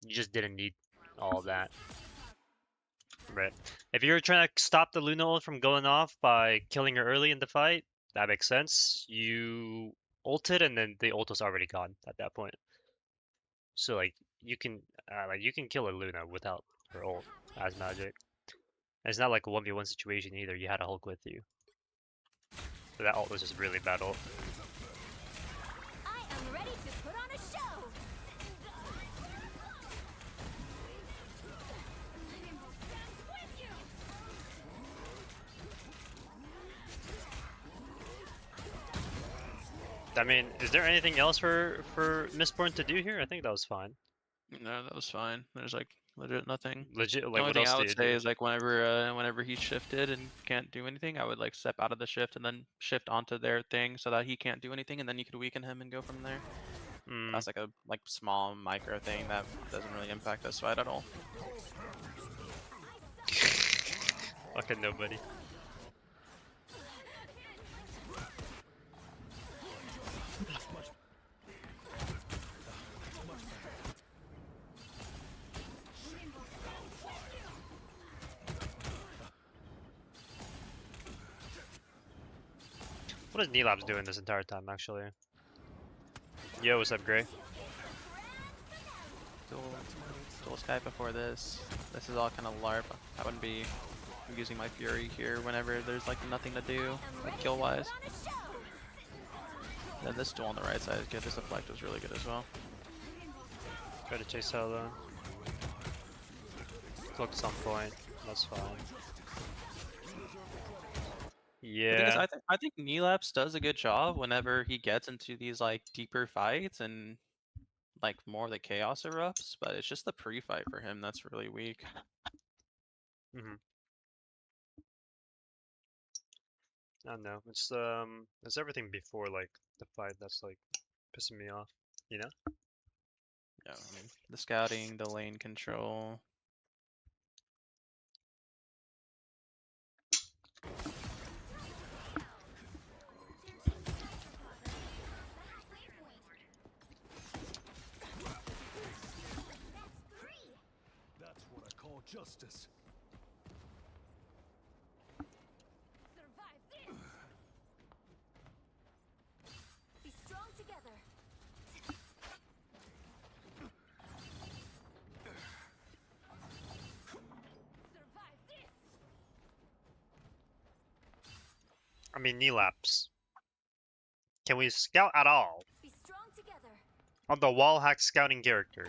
just didn't need all of that. Right. If you're trying to stop the Luna ult from going off by killing her early in the fight, that makes sense. You ulted and then the ult was already gone at that point. So like you can kill a Luna without her ult as magic. And it's not like a 1v1 situation either. You had a Hulk with you. So that ult was just really bad ult. I am ready to put on a show. I mean, is there anything else for Mistborn to do here? I think that was fine. No, that was fine. There's like legit nothing. Legit, The like only what thing else I do would you say do? is like whenever he shifted and can't do anything, I would like step out of the shift and then shift onto their thing so that he can't do anything, and then you could weaken him and go from there. Mm. That's like a small micro thing that doesn't really impact this fight at all. Fucking nobody. What is Neelabs doing this entire time, actually? Yo, what's up, Gray? Dual Skype before this. This is all kind of LARP. I wouldn't be using my Fury here whenever there's like nothing to do, like kill wise. Then this duel on the right side is good. This deflect was really good as well. Try to chase out though. Look some point. That's fine. The thing is, Yeah. I think Neelapse does a good job whenever he gets into these like deeper fights and like more of the chaos erupts, but it's just the pre-fight for him that's really weak. I don't know. It's everything before like the fight that's like pissing me off. You know? Yeah, I mean the scouting, the lane control. That's what I call justice. Survive this. Be strong together. Survive this. I mean, Neelapse. Can we scout at all Be strong together. on the wall hack scouting character?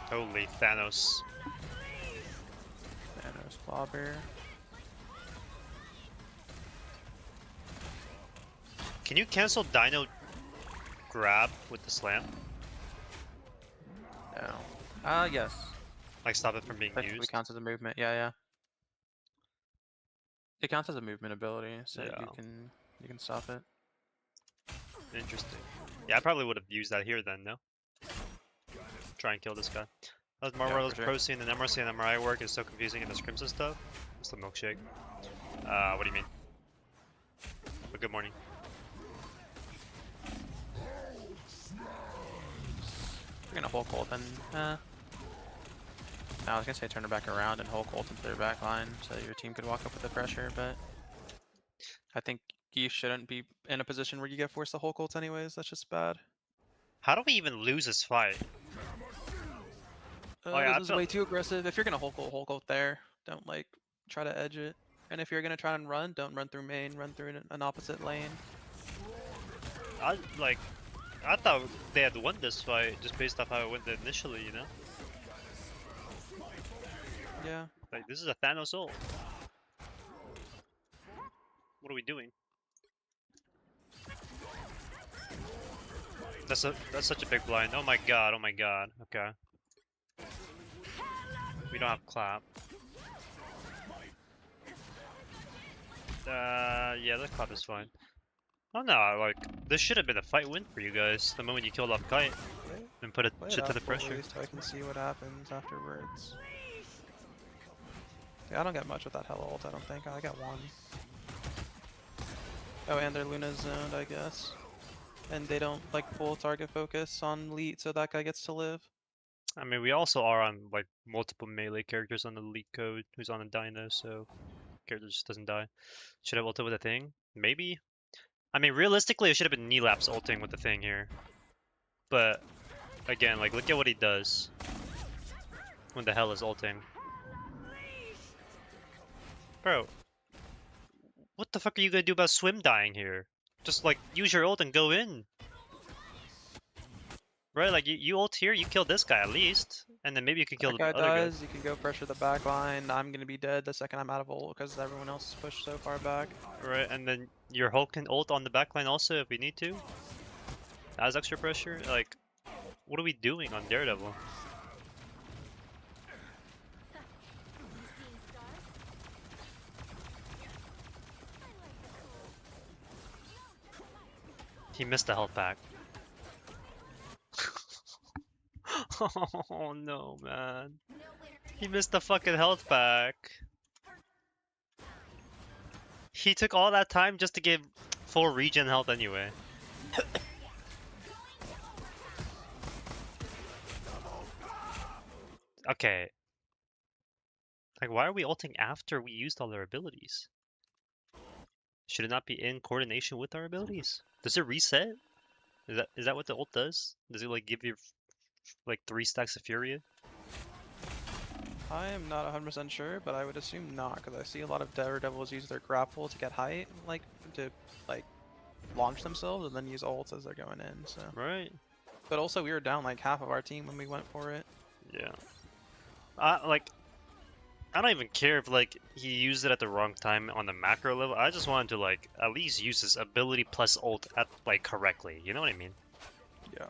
Holy Thanos. Thanos Clawbear. Can you cancel Dino grab with the slam? No. Yes. Like stop it from being Technically used? counts as a movement. Yeah. It counts as a movement ability, so Yeah. you can stop it. Interesting. Yeah, I probably would have used that here then, no? Try and kill this guy. That's Marvel's for sure. Pro Scene and MRC and MRI work is so confusing in this Crimson stuff. It's the milkshake. What do you mean? But good morning. We're gonna Hulk ult and no, I was gonna say turn it back around and Hulk ult into their back line so your team could walk up with the pressure, but I think you shouldn't be in a position where you get forced to Hulk ult anyways. That's just bad. How do we even lose this fight? Oh, yeah, I This is felt- way too aggressive. If you're gonna Hulk ult there. Don't like try to edge it. And if you're gonna try and run, don't run through main. Run through an opposite lane. I thought they had won this fight just based off how it went initially, you know? Yeah. Like, this is a Thanos ult. What are we doing? That's such a big blind. Oh my god, oh my god. Okay. We don't have clap. Yeah, the clap is fine. Oh no, like, this should have been a fight win for you guys the moment you killed off Kite and put it shit to the pressure. So I can see what happens afterwards. Yeah, I don't get much with that Hella ult, I don't think. I got one. Oh, and their Luna's zoned, I guess. And they don't like full target focus on Leet, so that guy gets to live. I mean, we also are on like multiple melee characters on the league code who's on a dino, so character just doesn't die. Should have ulted with a thing? Maybe? I mean, realistically, it should have been Neelapse ulting with the thing here. But, again, like, look at what he does when the hell is ulting. Bro, what the fuck are you gonna do about Swim dying here? Just, like, use your ult and go in. Right, like, you ult here, you kill this guy at least. And then maybe you can kill That the guy other guy. dies, you can go pressure the back line. I'm gonna be dead the second I'm out of ult because everyone else is pushed so far back. Right, and then your Hulk can ult on the backline also if we need to. As extra pressure. Like, what are we doing on Daredevil? He missed the health pack. Oh no, man. He missed the fucking health pack. He took all that time just to give full regen health anyway. Okay. Like, why are we ulting after we used all our abilities? Should it not be in coordination with our abilities? Does it reset? Is that what the ult does? Does it like give you like 3 stacks of Furia? I am not 100% sure, but I would assume not, because I see a lot of Daredevils use their grapple to get height, like, to, like, launch themselves and then use ults as they're going in, so. Right. But also, we were down like half of our team when we went for it. Yeah. Like, I don't even care if like he used it at the wrong time on the macro level. I just wanted to like at least use his ability plus ult at like correctly. You know what I mean? Yeah.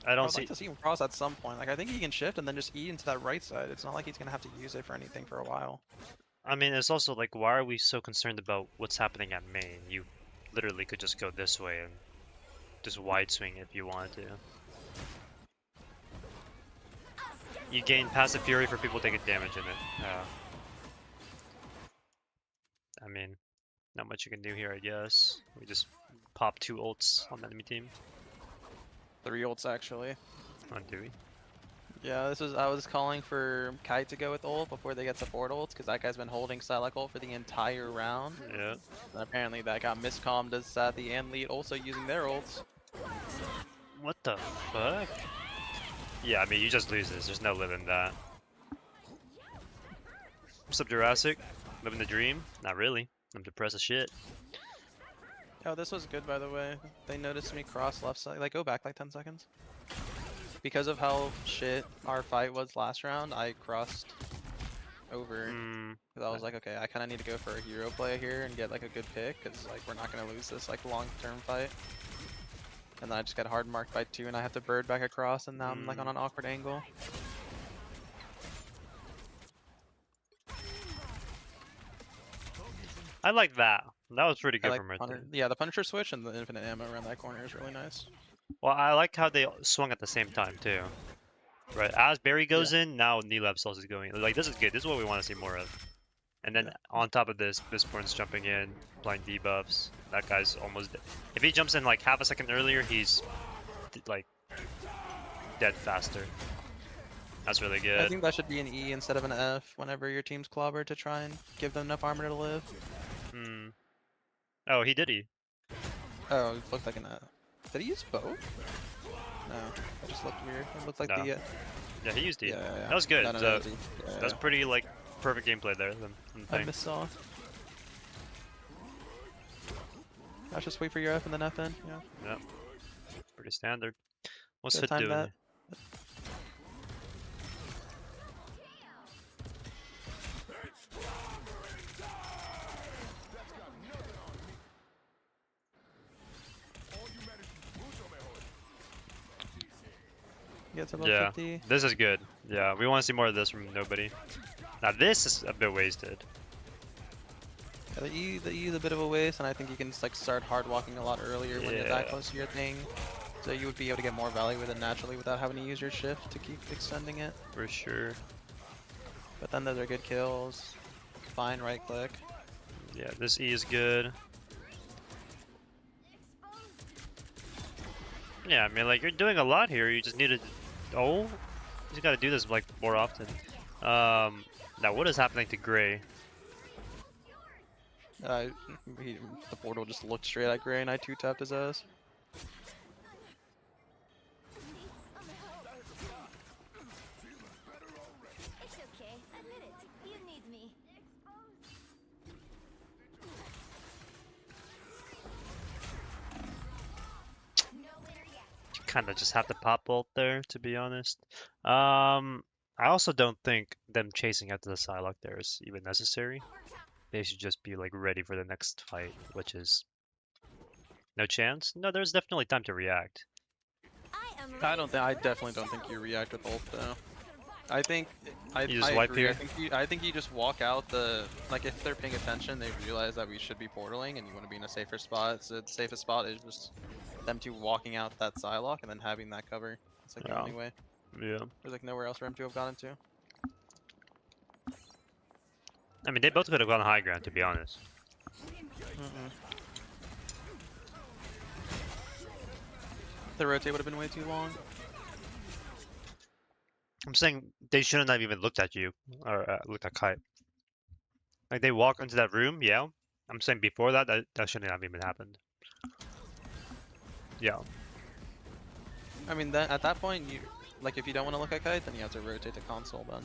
I I don't would see. like to see him cross at some point. Like, I think he can shift and then just E into that right side. It's not like he's gonna have to use it for anything for a while. I mean, it's also like, why are we so concerned about what's happening at main? You literally could just go this way and just wide swing if you wanted to. You gain passive fury for people taking damage in it. I mean, not much you can do here, I guess. We just pop 2 ults on the enemy team. 3 ults actually. On Dewey. Yeah, I was calling for Kite to go with ult before they get support ults, because that guy's been holding Psylocke ult for the entire round. Yeah. And apparently that got miscommed as Sathy and Lead also using their ults. What the fuck? Yeah, I mean, you just lose this. There's no living that. What's up, Jurassic? Living the dream? Not really. I'm depressed as shit. Oh, this was good, by the way. They noticed me cross left side. Like, go back like 10 seconds. Because of how shit our fight was last round, I crossed over. Because I was like, okay, I kind of need to go for a hero play here and get like a good pick, because like we're not gonna lose this like long-term fight. And then I just got hard marked by 2, and I have to bird back across, and now I'm like on an awkward angle. I like that. That was pretty good I like from right there. yeah, the Punisher switch and the infinite ammo around that corner is really nice. Well, I like how they swung at the same time too. Right, as Barry goes in, now Neelab's also going. Like, this is good. This is what we want to see more of. And then on top of this, Mistborn's jumping in, applying debuffs. That guy's almost dead. If he jumps in like half a second earlier, he's like dead faster. That's really good. I think that should be an E instead of an F whenever your team's clobbered to try and give them enough armor to live. Oh, he did he? Oh, it looked like an F. Did he use both? No, it just looked weird. It looked like No. the Yeah, he used D. yeah. That was good. No, no, So, no, yeah, that's pretty like perfect gameplay there. I missaw. I just wait for your F and then F in. Yeah. Yep. Pretty standard. What's Gotta Fit time doing? that. Gets above Yeah, 50. this is good. Yeah, we want to see more of this from nobody. Now this is a bit wasted. Yeah, the E is a bit of a waste, and I think you can just, like start hard walking a lot earlier when you're that close to your thing. So you would be able to get more value with it naturally without having to use your shift to keep extending it. For sure. But then those are good kills. Fine right click. Yeah, this E is good. Yeah, I mean, like, you're doing a lot here. You just need to... Oh? You just gotta do this, like, more often. Now, what is happening to Gray? The portal just looked straight at Gray and I 2-tapped his ass. It's okay. Admit it. You need me. kind of just have to pop ult there, to be honest. I also don't think them chasing after the Psylocke there is even necessary. They should just be like ready for the next fight, which is no chance. No, there's definitely time to react. I am I ready don't to think. I put on a definitely don't show. think you react with ult though. I think I You just I wipe agree. here? I think you just walk out the like if they're paying attention, they realize that we should be portaling and you want to be in a safer spot. So the safest spot is just them two walking out that Psylocke and then having that cover. It's like the Yeah. only way. Yeah. There's like nowhere else for him to have gotten to. I mean, they both could have gone high ground, to be honest. The rotate would have been way too long. I'm saying they shouldn't have even looked at you or looked at Kite. Like they walk into that room, yeah. I'm saying before that, that shouldn't have even happened. Yeah. I mean, that at that point, you like if you don't want to look at Kite, then you have to rotate the console. Then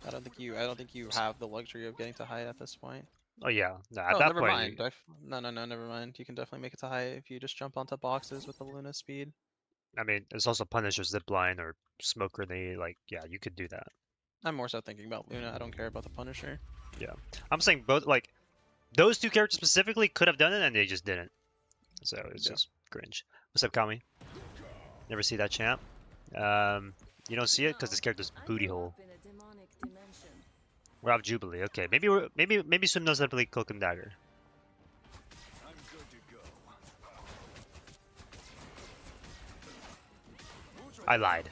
I don't think you have the luxury of getting to high at this point. Oh yeah. No, at Oh, that never point, mind. No, never mind. You can definitely make it to high if you just jump onto boxes with the Luna speed. I mean, it's also Punisher, Zipline, or Smoke Grenade. Like, yeah, you could do that. I'm more so thinking about Luna. I don't care about the Punisher. Yeah. I'm saying both, like, those two characters specifically could have done it, and they just didn't. So it's Yeah. just cringe. What's up, Kami? Never see that champ? You don't see it because this character's booty hole. We're off Jubilee. Okay, maybe Swim knows how to play Cloak and Dagger. I'm good to go. I lied.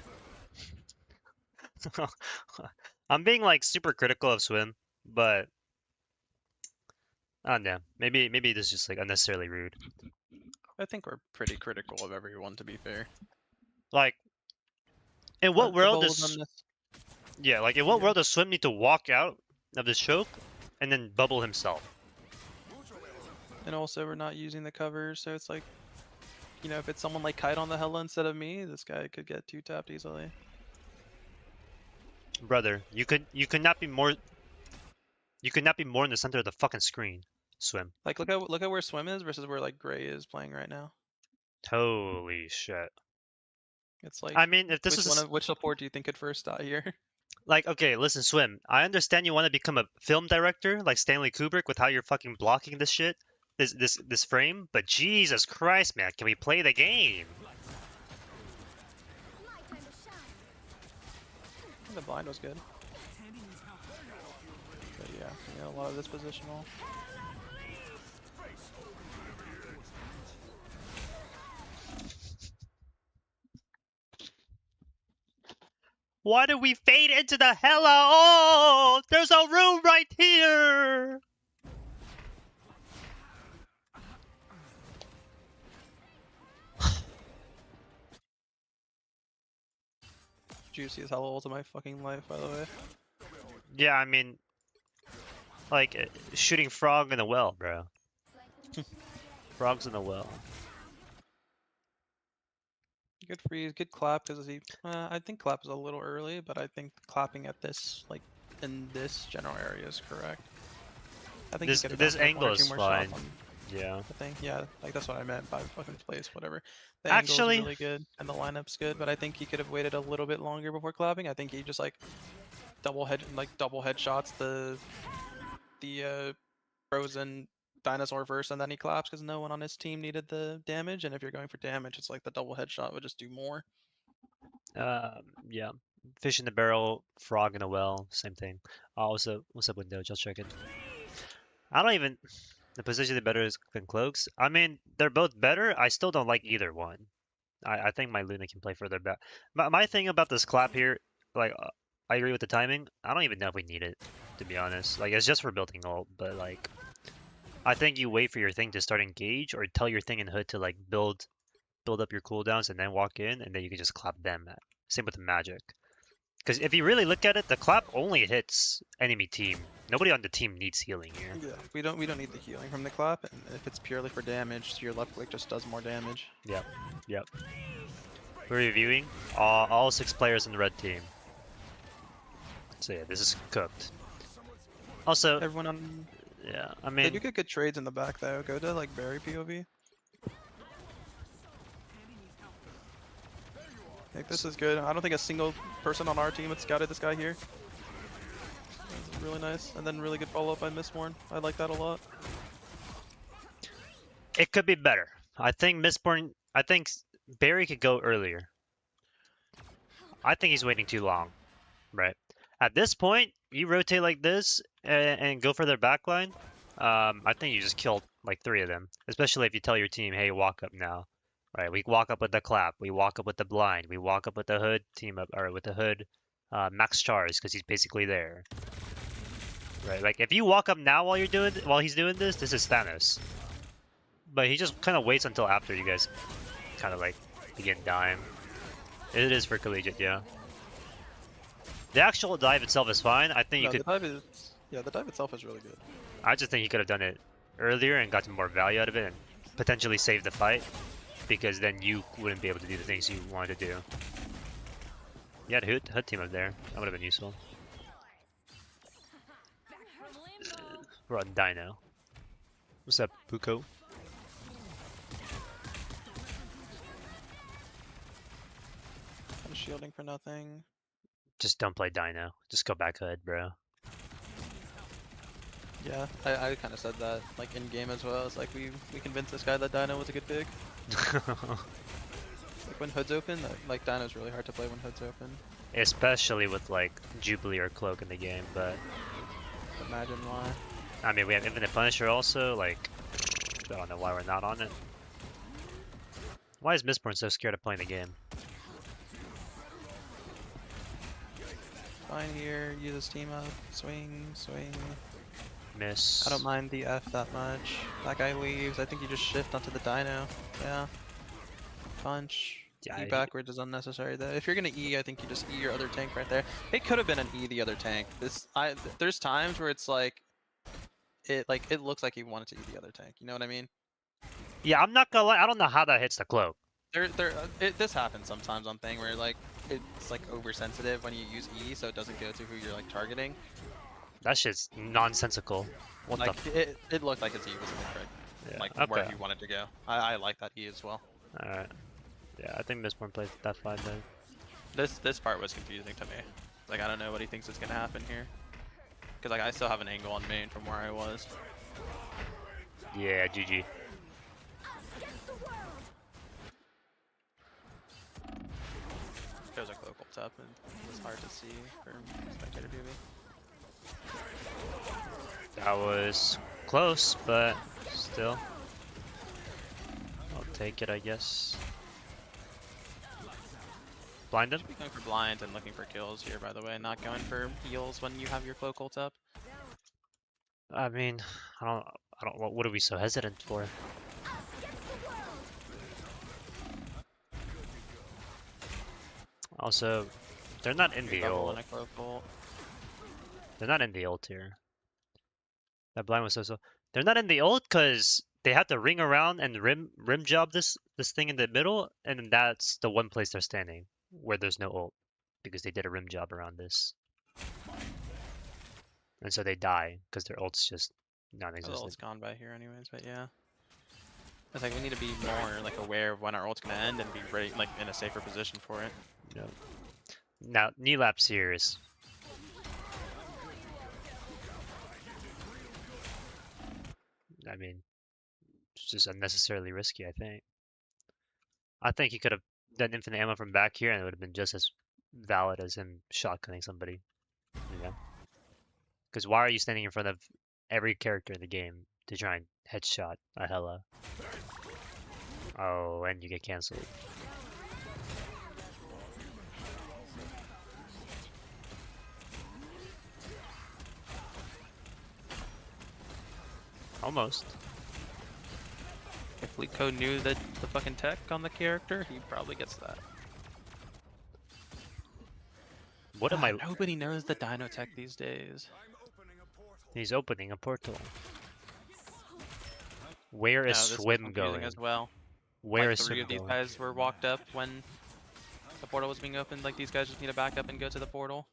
I'm being like super critical of Swim, but I don't know. Maybe this is just like unnecessarily rude. I think we're pretty critical of everyone, to be fair. Like, in what The world bubbles does on this- yeah, like in what Yeah. world does Swim need to walk out of the choke and then bubble himself? And also, we're not using the covers, so it's like, you know, if it's someone like Kite on the Hella instead of me, this guy could get 2-tapped easily. Brother, you could not be more in the center of the fucking screen, Swim. Like, look at where Swim is versus where like Gray is playing right now. Holy shit. It's like, I mean, if this was which support do you think could first die here? like, okay, listen, Swim. I understand you want to become a film director like Stanley Kubrick with how you're fucking blocking this shit, this frame, but Jesus Christ, man, can we play the game? My time to shine. The blind was good. But yeah, you know, a lot of this positional. Why do we fade into the Hella? Oh, there's a room right here. Juicy as Hella ult in my fucking life, by the way. Yeah, I mean, like shooting frog in a well, bro. Frogs in a well. Good freeze, good clap, because he. I think clap is a little early, but I think clapping at this, like, in this general area is correct. I think This he could've this gone for angle one or two is more fine. shots on Yeah. the thing. Yeah, like that's what I meant by fucking place, whatever. The angle Actually- is really good and the lineup's good, but I think he could have waited a little bit longer before clapping. I think he just like double headshots the frozen dinosaur first, and then he claps because no one on his team needed the damage. And if you're going for damage, it's like the double headshot would just do more. Yeah. Fish in the barrel, frog in a well, same thing. Also, what's up, window? Just checking. I don't even. The position is better than Cloaks. I mean, they're both better. I still don't like either one. I think my Luna can play further back. My thing about this clap here, like, I agree with the timing. I don't even know if we need it, to be honest. Like, it's just for building ult, but like, I think you wait for your thing to start engage, or tell your thing in hood to like build up your cooldowns and then walk in, and then you can just clap them. Same with the magic. Because if you really look at it, the clap only hits enemy team. Nobody on the team needs healing here. Yeah, we don't need the healing from the clap, and if it's purely for damage, your left click just does more damage. Yep. We're reviewing all 6 players in the red team. So yeah, this is cooked. Also, Everyone on. yeah, I They mean, do get good trades in the back though. Go to like Barry POV. Like, this is good. I don't think a single person on our team had scouted this guy here. That's really nice. And then really good follow-up by Mistborn. I like that a lot. It could be better. I think Mistborn. I think Barry could go earlier. I think he's waiting too long. Right. At this point, you rotate like this and go for their backline. I think you just killed like 3 of them. Especially if you tell your team, "Hey, walk up now." Right. We walk up with the clap. We walk up with the blind. We walk up with the hood team up or with the hood. Max Chars because he's basically there. Right. Like if you walk up now while he's doing this, this is Thanos. But he just kind of waits until after you guys kind of like begin dying. It is for collegiate, yeah. The actual dive itself is fine. I think you could. The dive itself is really good. I just think he could have done it earlier and gotten more value out of it and potentially saved the fight, because then you wouldn't be able to do the things you wanted to do. You had HUD team up there. That would have been useful. Back from limbo. We're on Dino. What's up, Buko? I'm shielding for nothing. Just don't play Dino. Just go back HUD, bro. Yeah, I kind of said that like in game as well. It's like we convinced this guy that Dino was a good pick. Like when Hood's open, like Dino's really hard to play when Hood's open. Especially with like Jubilee or Cloak in the game, but Imagine why. I mean we have Infinite Punisher also. Like I don't know why we're not on it. Why is Mistborn so scared of playing the game? Fine here, use his team up, swing, swing. Miss. I don't mind the F that much. That guy leaves, I think you just shift onto the Dino. Yeah. Punch. Yeah, E backwards is unnecessary though. If you're gonna E, I think you just E your other tank right there. It could have been an E the other tank. There's times where it's like it looks like he wanted to E the other tank. You know what I mean? Yeah, I'm not gonna lie. I don't know how that hits the Cloak. This happens sometimes on thing where like it's like oversensitive when you use E, so it doesn't go to who you're like targeting. That shit's nonsensical. What Like the? it looked like his E was incorrect. Yeah. Like Okay. where he wanted to go. I like that E as well. All right. Yeah, I think Mistborn plays that fine then. This part was confusing to me. Like I don't know what he thinks is gonna happen here. Cause like I still have an angle on main from where I was. Yeah, GG. There's a cloak ult up and it's hard to see from spectator POV. That was close, but still. I'll take it, I guess. Blind him? Should be going for blind and looking for kills here, by the way, not going for heals when you have your cloak ult up. I mean, I don't. What are we so hesitant for? Also, they're not in the Double ult. and a cloak ult. They're not in the ult here. That blind was so. They're not in the ult because they have to ring around and rim job this thing in the middle, and then that's the one place they're standing where there's no ult because they did a rim job around this, and so they die because their ult's just The non-existent. ult's gone by here anyways, but yeah. It's like we need to be more like aware of when our ult's gonna end and be ready, like in a safer position for it. No. Now Nelapse here is. I mean, it's just unnecessarily risky, I think. I think he could have done infinite ammo from back here and it would have been just as valid as him shotgunning somebody. You know? Because why are you standing in front of every character in the game to try and headshot a Hela? Oh, and you get cancelled. Almost. If LeetCode knew the fucking tech on the character, he probably gets that. What am I? Nobody knows the Dino tech these days. He's opening a portal. Where No, is this was Swim confusing going? as well. Where Like is 3 Swim of these going? guys were walked up when the portal was being opened. Like these guys just need to back up and go to the portal.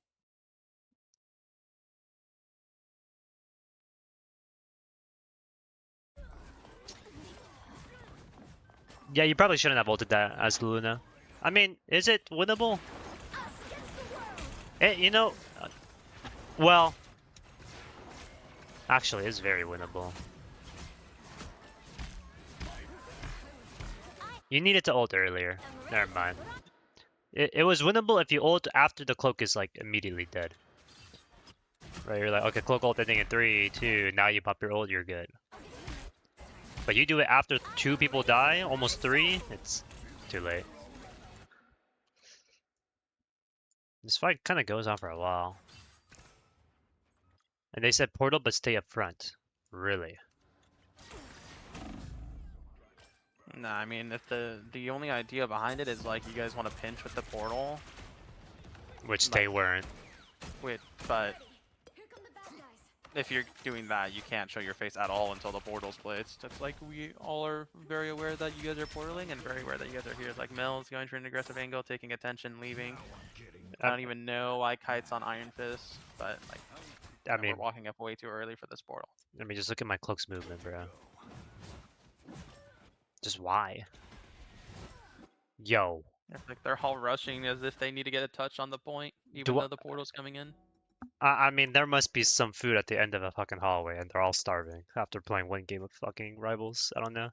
Yeah, you probably shouldn't have ulted that as Luna. I mean, is it winnable? Us against the world. You know, well, actually, it's very winnable. You needed to ult earlier. Never mind. It was winnable if you ult after the cloak is like immediately dead. Right, you're like, okay, cloak ult ending in 3, 2, now you pop your ult, you're good. But you do it after 2 people die, almost 3, it's too late. This fight kind of goes on for a while. And they said portal, but stay up front. Really? Nah, I mean, if the only idea behind it is like you guys want to pinch with the portal, Which they weren't. but Here come the bad guys. if you're doing that, you can't show your face at all until the portal's placed. It's like we all are very aware that you guys are portaling and very aware that you guys are here. Like Mel's going for an aggressive angle, taking attention, leaving. I don't even know why Kite's on Iron Fist, but like I mean, we're walking up way too early for this portal. let me just look at my cloak's movement, bro. Just why? Yo. It's like they're all rushing as if they need to get a touch on the point, even Do I- though the portal's coming in. I mean, there must be some food at the end of a fucking hallway, and they're all starving after playing 1 game of fucking Rivals. I don't know.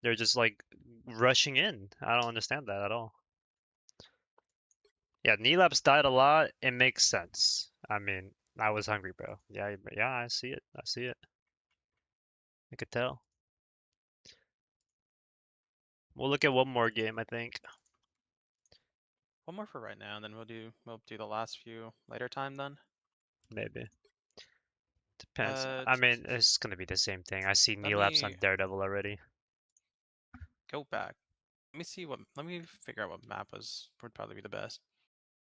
They're just like rushing in. I don't understand that at all. Yeah, Neelap's died a lot. It makes sense. I mean, I was hungry, bro. Yeah, yeah, I see it. I see it. I could tell. We'll look at one more game, I think. One more for right now, and then we'll do the last few later time then. Maybe. Depends. Uh, I mean, it's gonna be the same thing. I see let Neelap's on me- Daredevil already. Go back. Let me see what. Let me figure out what map would probably be the best.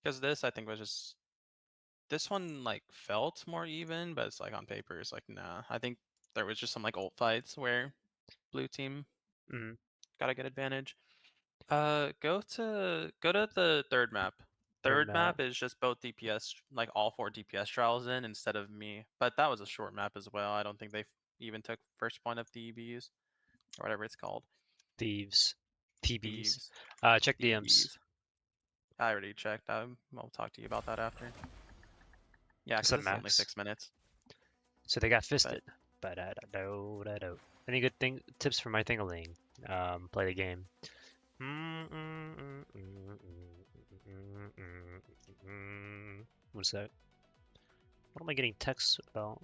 Because this I think was just. This one like felt more even, but it's like on paper it's like nah. I think there was just some like ult fights where blue team Mm. got a good advantage. Go to the third map. Third Third map. map is just both DPS, like all 4 DPS trials in instead of me. But that was a short map as well. I don't think they even took first point of DBs or whatever it's called. Thieves. TBs. Thieves. Check DMs. DBs. I already checked. I'll talk to you about that after. Yeah, What's because up, it's only Max? 6 minutes. So they got fisted. But I don't know. Any good tips for my thingaling? Play the game. What's that? What am I getting texts about?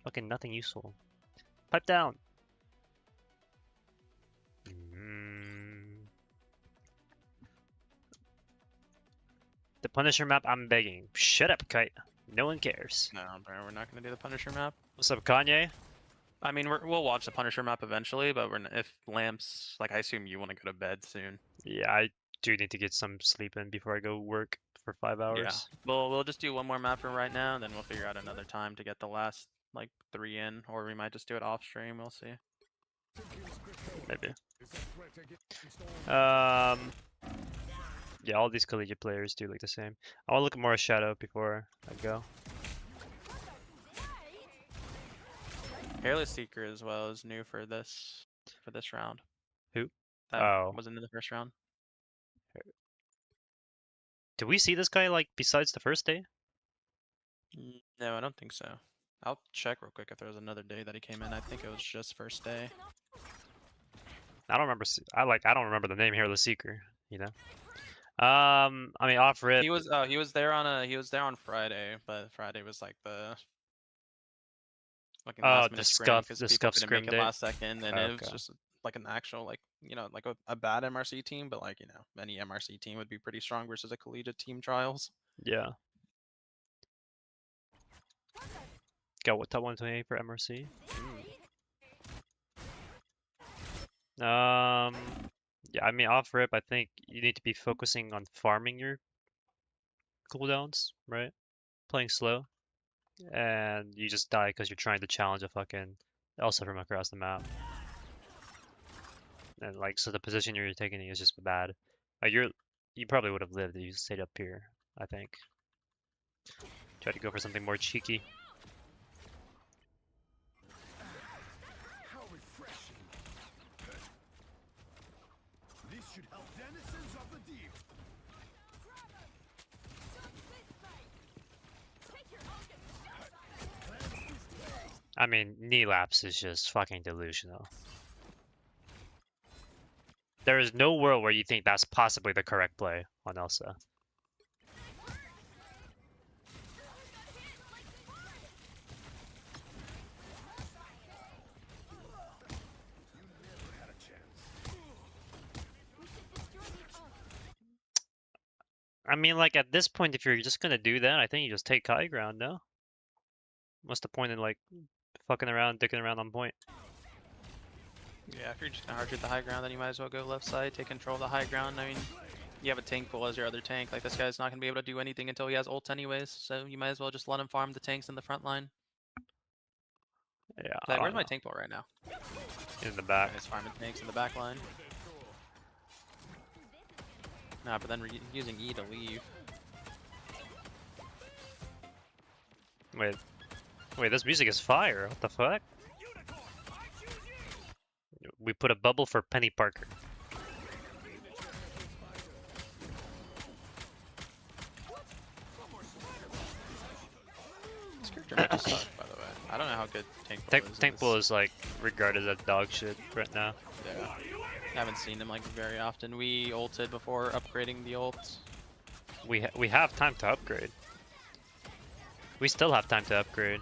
Fucking nothing useful. Pipe down. The Punisher map, I'm begging. Shut up, Kite. No one cares. No, bro, we're not gonna do the Punisher map. What's up, Kanye? I mean, we'll watch the Punisher map eventually, but if Lamps, like, I assume you want to go to bed soon. Yeah, I do need to get some sleep in before I go work for 5 hours. Yeah, we'll just do one more map for right now, and then we'll figure out another time to get the last like 3 in, or we might just do it off stream. We'll see. Maybe. Yeah, all these collegiate players do look the same. I want to look at more Shadow before I go. Hairless Seeker as well is new for this round. Who? That Oh. wasn't in the first round. Did we see this guy like besides the first day? No, I don't think so. I'll check real quick if there was another day that he came in. I think it was just first day. I don't remember. I don't remember the name Hairless Seeker. You know. I mean, off rip. He was there on Friday, but Friday was like the fucking last minute scrim because the people scuff couldn't scrim make it day? last second, and it was Okay. just like an actual like like a bad MRC team, but like any MRC team would be pretty strong versus a collegiate team trials. Yeah. Got what, top 128 for MRC? Yeah, I mean, off rip, I think you need to be focusing on farming your cooldowns, right? Playing slow, and you just die because you're trying to challenge a fucking Elsa from across the map. And like, so the position you're taking is just bad. Like you probably would have lived if you stayed up here, I think. Try to go for something more cheeky. How refreshing. This should help denizens of the deep. I mean, knee laps is just fucking delusional. There is no world where you think that's possibly the correct play on Elsa. Had a chance. I mean, like, at this point, if you're just gonna do that, I think you just take high ground, no? What's the point in, like, fucking around, dicking around on point? Yeah, if you're just gonna hard shoot the high ground, then you might as well go left side, take control of the high ground. I mean, you have a tank pool as your other tank. Like, this guy's not gonna be able to do anything until he has ult anyways, so you might as well just let him farm the tanks in the front line. Yeah, I Like, don't where's my know. tank pool right now? In the back. He's farming tanks in the back line. Nah, but then we're using E to leave. Wait, this music is fire. What the fuck? We put a bubble for Penny Parker. This character might just suck, by the way. I don't know how good tank pool is. in Tank this- Pool is, like, regarded as dog shit right now. Yeah. I haven't seen him like very often. We ulted before upgrading the ult. We have time to upgrade. We still have time to upgrade.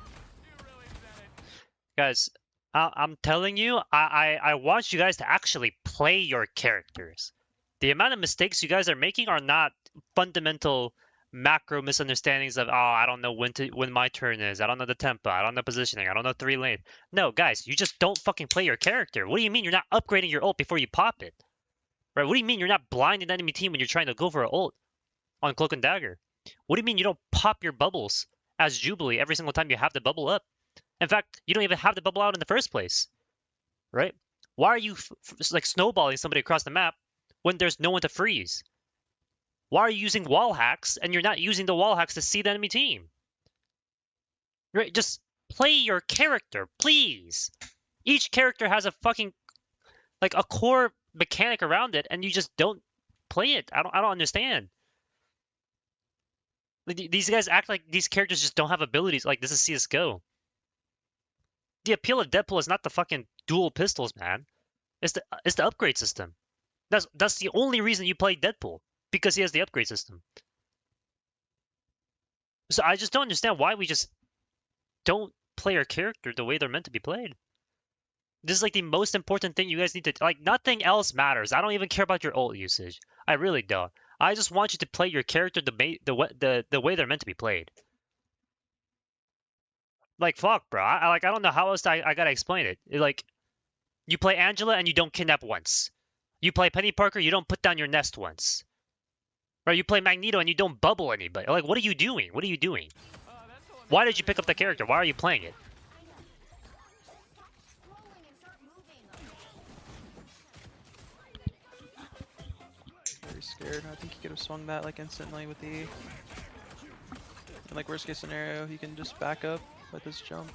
Guys, I'm telling you, I want you guys to actually play your characters. The amount of mistakes you guys are making are not fundamental macro misunderstandings of, oh, I don't know when my turn is. I don't know the tempo. I don't know positioning. I don't know 3 lane. No, guys, you just don't fucking play your character. What do you mean you're not upgrading your ult before you pop it? Right? What do you mean you're not blinding the enemy team when you're trying to go for an ult on Cloak and Dagger? What do you mean you don't pop your bubbles as Jubilee every single time you have the bubble up? In fact, you don't even have the bubble out in the first place, right? Why are you like snowballing somebody across the map when there's no one to freeze? Why are you using wall hacks and you're not using the wall hacks to see the enemy team? Right? Just play your character, please. Each character has a fucking like a core mechanic around it, and you just don't play it. I don't understand. These guys act like these characters just don't have abilities. Like, this is CS:GO. The appeal of Deadpool is not the fucking dual pistols, man. It's the upgrade system. That's the only reason you play Deadpool, because he has the upgrade system. So I just don't understand why we just don't play our character the way they're meant to be played. This is like the most important thing you guys need to, like, nothing else matters. I don't even care about your ult usage. I really don't. I just want you to play your character the way they're meant to be played. Like, fuck, bro. I don't know how else I gotta explain it. Like, you play Angela and you don't kidnap once. You play Penny Parker, you don't put down your nest once. Right? You play Magneto and you don't bubble anybody. Like, what are you doing? What are you doing? Why did you pick up the character? Why are you playing it? Very scared. I think he could have swung that like instantly with the. In like worst case scenario, he can just back up with his jump.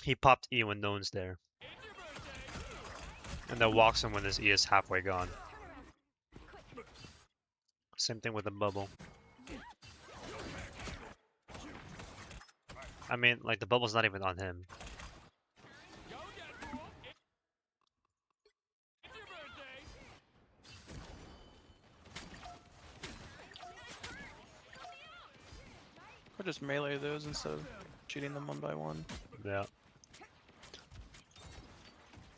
He popped E when no one's there. And then walks him when his E is halfway gone. Same thing with the bubble. I mean, like, the bubble's not even on him. Or just melee those instead of shooting them one by one. Yeah.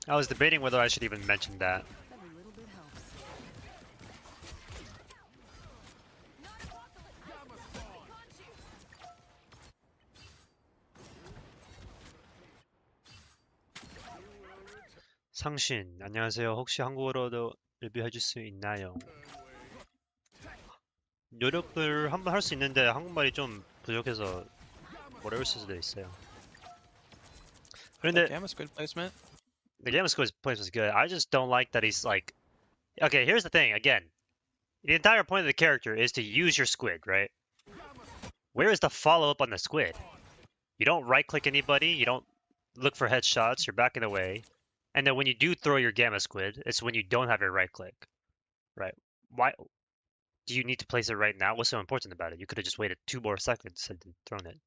I was debating whether I should even mention that. Every little bit helps. 상신, 안녕하세요. 혹시 한국어로도 리뷰해줄 수 있나요? 노력을 한번 할 수 있는데 한국말이 좀 부족해서 어려울 수도 있어요. 그런데 Gamma's good placement. the game score place was good. I just don't like that he's like. Okay, here's the thing. Again, the entire point of the character is to use your squid, right? Where is the follow up on the squid? You don't right click anybody. You don't look for headshots, you're backing away, and then when you do throw your Gamma Squid, it's when you don't have your right click, right? Why do you need to place it right now? What's so important about it? You could have just waited 2 more seconds and then thrown it,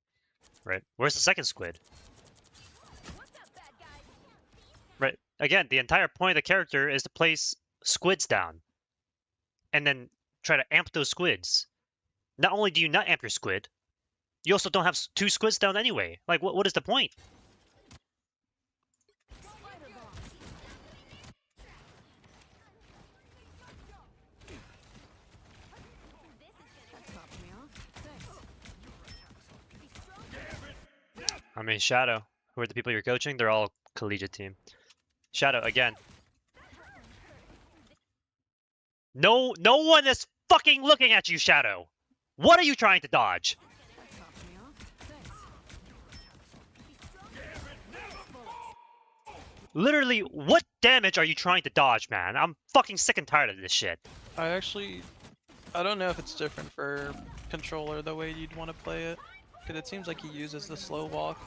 right? Where's the second squid? Right. Again, the entire point of the character is to place squids down and then try to amp those squids. Not only do you not amp your squid, you also don't have 2 squids down anyway. Like, what is the point? I mean, Shadow, who are the people you're coaching? They're all collegiate team. Shadow, again. No one is fucking looking at you, Shadow. What are you trying to dodge? Literally, what damage are you trying to dodge, man? I'm fucking sick and tired of this shit. I don't know if it's different for controller the way you'd want to play it, because it seems like he uses the slow walk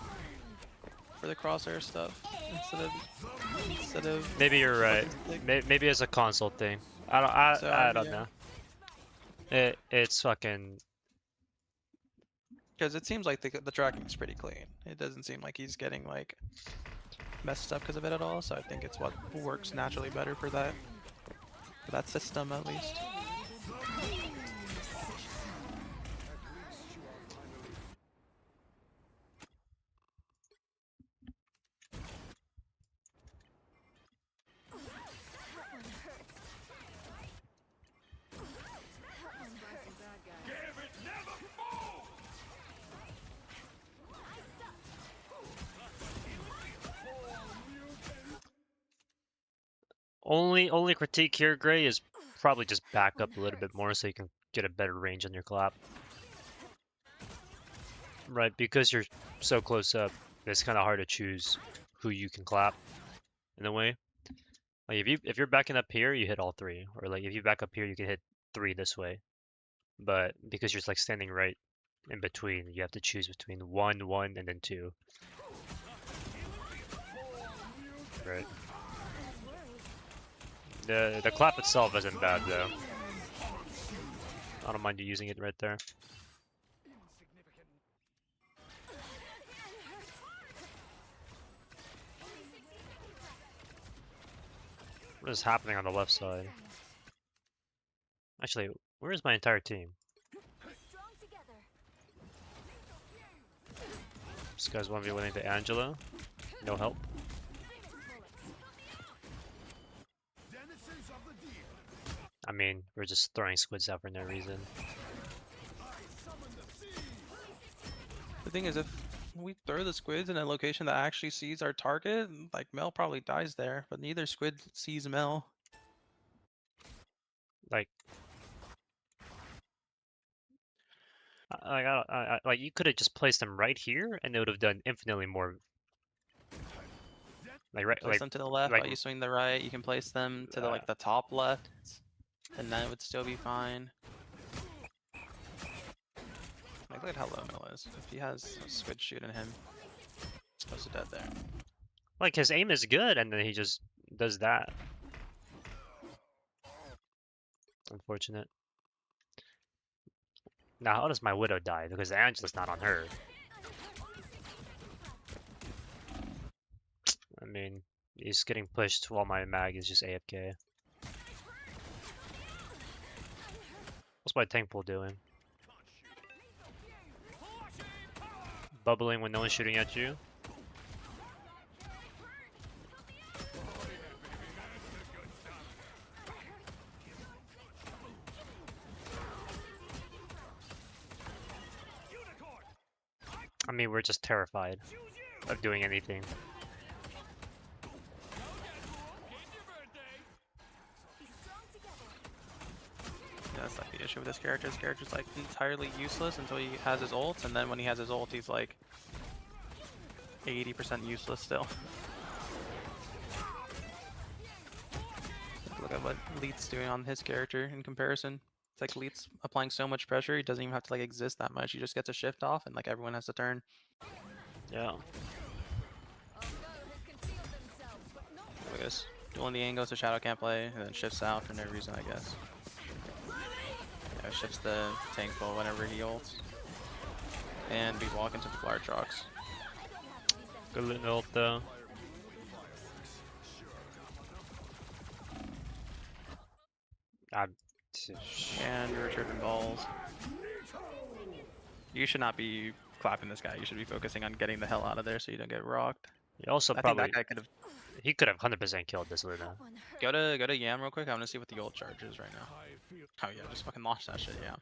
for the crosshair stuff instead of. Maybe you're right. Maybe it's a console thing. I don't know. It's fucking. Because it seems like the tracking's pretty clean. It doesn't seem like he's getting like messed up because of it at all. So I think it's what works naturally better for that system at least. Only critique here, Gray, is probably just back up a little bit more so you can get a better range on your clap. Right, because you're so close up, it's kind of hard to choose who you can clap in a way. Like if you're backing up here, you hit all 3, or like if you back up here, you can hit 3 this way. But because you're like standing right in between, you have to choose between 1, 1, and then 2. Right. The clap itself isn't bad though. I don't mind you using it right there. What is happening on the left side? Actually, where is my entire team? This guy's 1v1ing to Angela. No help. I mean, we're just throwing squids out for no reason. The thing is, if we throw the squids in a location that actually sees our target, like Mel probably dies there, but neither squid sees Mel. Like, like you could have just placed them right here, and it would have done infinitely more. Like Place them to the left like, while you swing the right. You can place them to the top left, and then it would still be fine. Like, look at how low Mel is. If he has a squid shooting him, he's close to dead there. Like his aim is good, and then he just does that. Unfortunate. Now, how does my Widow die? Because Angela's not on her. I mean, he's getting pushed while my mag is just AFK. What's my tank pool doing? Bubbling when no one's shooting at you? I mean, we're just terrified of doing anything. Yeah, that's like the issue with this character. This character's like entirely useless until he has his ult, and then when he has his ult, he's like 80% useless still. Look at what Leet's doing on his character in comparison. It's like Leet's applying so much pressure, he doesn't even have to like exist that much. He just gets a shift off, and like everyone has to turn. Yeah. Focus. Duel in the angle so Shadow can't play, and then shifts out for no reason, I guess. Yeah, shifts the tank pull whenever he ults. And we walk into the large rocks. Good little ult though. I'm. And you're tripping balls. You should not be clapping this guy. You should be focusing on getting the hell out of there so you don't get rocked. He also I think probably that guy could have. he could have 100% killed this Luna. One hurt. Go to Yam real quick. I want to see what the ult charge is right now. Oh yeah, just fucking launch that shit. Yeah.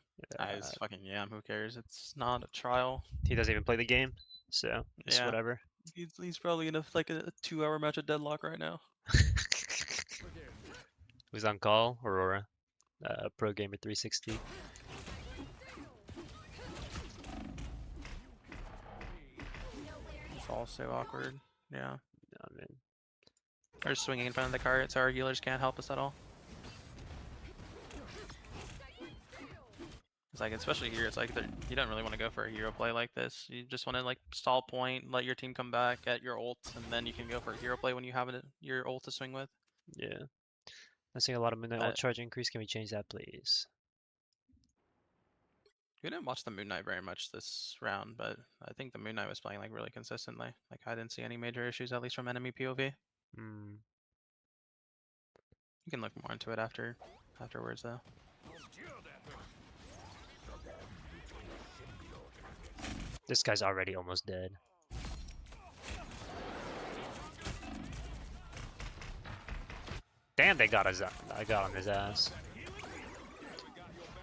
It's fucking Yam. Who cares? It's not a trial. He doesn't even play the game, so it's Yeah. whatever. He's probably in a 2-hour match of Deadlock right now. Who's on call? Aurora. Pro Gamer 360. It's all so awkward. Yeah. I mean, We're swinging in front of the cart, so our healers can't help us at all. It's like, especially here, it's like you don't really want to go for a hero play like this. You just want to like stall point, let your team come back, get your ult, and then you can go for a hero play when you have your ult to swing with. yeah. I'm seeing a lot of midnight ult charge increase. Can we change that, please? We didn't watch the Moon Knight very much this round, but I think the Moon Knight was playing like really consistently. Like I didn't see any major issues, at least from enemy POV. Hmm. You can look more into it afterwards though. This guy's already almost dead. Damn, they got his. I got on his ass.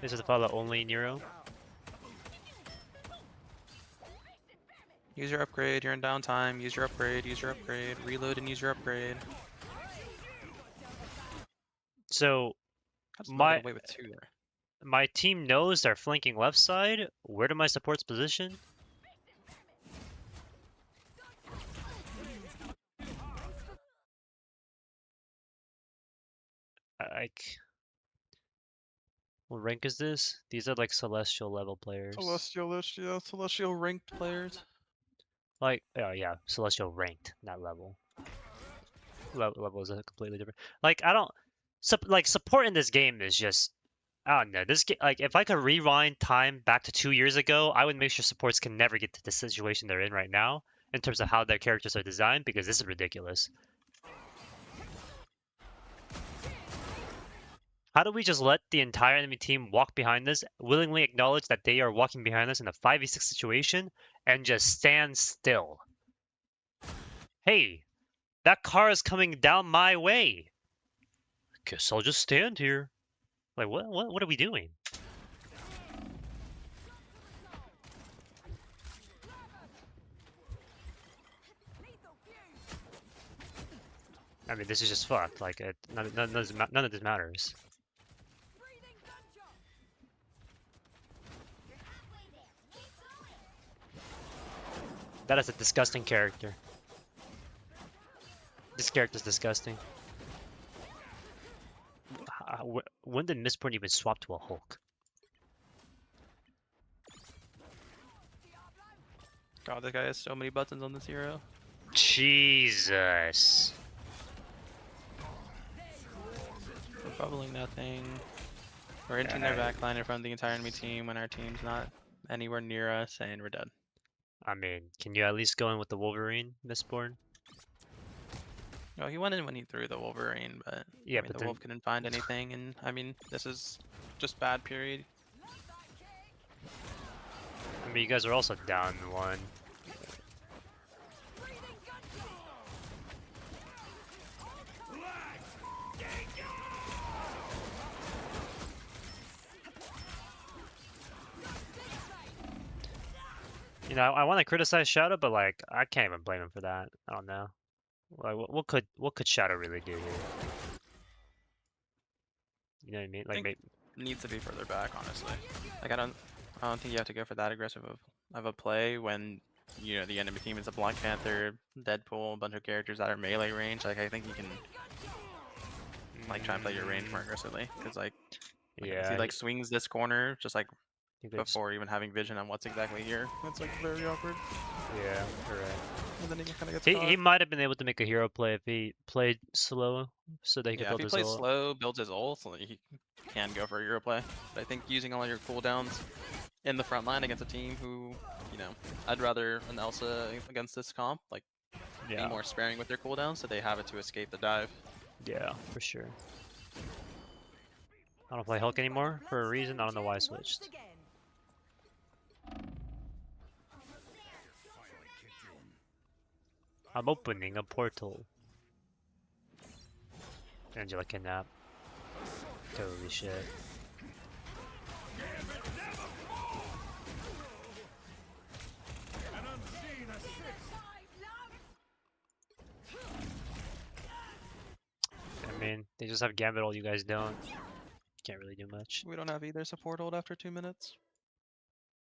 This is the follow only Nero. Use your upgrade, you're in downtime, use your upgrade, reload and use your upgrade. So How does my get away with 2 there? my team knows they're flanking left side. Where do my supports position? Like, what rank is this? These are like celestial level players. Celestial ranked players. Like, oh yeah, celestial ranked, not level. Level is a completely different. Like, I don't. Like, support in this game is just. I don't know. This game, like, if I could rewind time back to 2 years ago, I would make sure supports can never get to the situation they're in right now in terms of how their characters are designed, because this is ridiculous. How do we just let the entire enemy team walk behind us, willingly acknowledge that they are walking behind us in a 5v6 situation, and just stand still? Hey, that car is coming down my way. Guess I'll just stand here. Like, what are we doing? I mean, this is just fucked. Like, none of this matters. That is a disgusting character. This character's disgusting. When did Mistborn even swap to a Hulk? God, this guy has so many buttons on this hero. Jesus. We're bubbling nothing. We're entering their backline in front of the entire enemy team when our team's not anywhere near us, and we're dead. I mean, can you at least go in with the Wolverine, Mistborn? No, he went in when he threw the Wolverine, but Yeah, I mean, but the then, Wolf couldn't find anything, and I mean, this is just bad, period. I mean, you guys are also down 1. You know, I want to criticize Shadow, but like, I can't even blame him for that. I don't know. Like, what could Shadow really do here? You know what I mean? Like, think- Needs to be further back, honestly. Like, I don't think you have to go for that aggressive of a play when you know the enemy team is a Black Panther, Deadpool, a bunch of characters that are melee range. Like, I think you can like try and play your range more aggressively, because like if yeah, he like swings this corner, just like You could before even having vision on what's exactly here. It's like very awkward. yeah, correct. And then he kind of gets He caught. might have been able to make a hero play if he played slow, so that he could Yeah, if build he his plays ult. slow, builds his ult, so he can go for a hero play. But I think using all your cooldowns in the front line against a team who, you know, I'd rather an Elsa against this comp, like, be Yeah, more sparing with their cooldowns so they have it to escape the dive. yeah, for sure. I don't play Hulk anymore for a reason. I don't know why I switched. I'm opening a portal. Angela kidnap. Holy shit. An unseen assist. I mean, they just have Gambit ult, you guys don't. Can't really do much. We don't have either support ult after 2 minutes.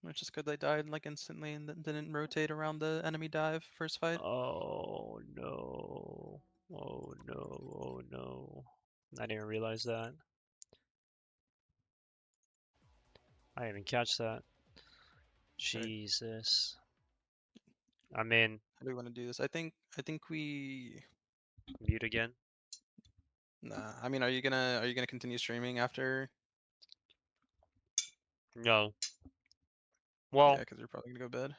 Which is good they died like instantly and didn't rotate around the enemy dive first fight. Oh no. Oh no. Oh no. I didn't realize that. I didn't even catch that. Jesus. I mean, How do we want to do this? I think we mute again. nah. I mean, are you gonna continue streaming after? No. Yeah, Well, because you're probably gonna go bed.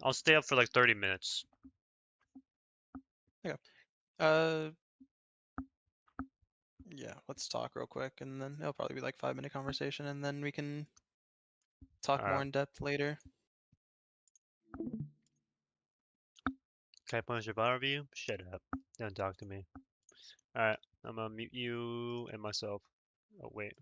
I'll stay up for like 30 minutes. Uh, yeah. Let's talk real quick, and then it'll probably be like 5-minute conversation, and then we can talk more Alright. in depth later. Can I punish your bottom view? Shut up. Don't talk to me. Alright, I'm gonna mute you and myself. Oh, wait.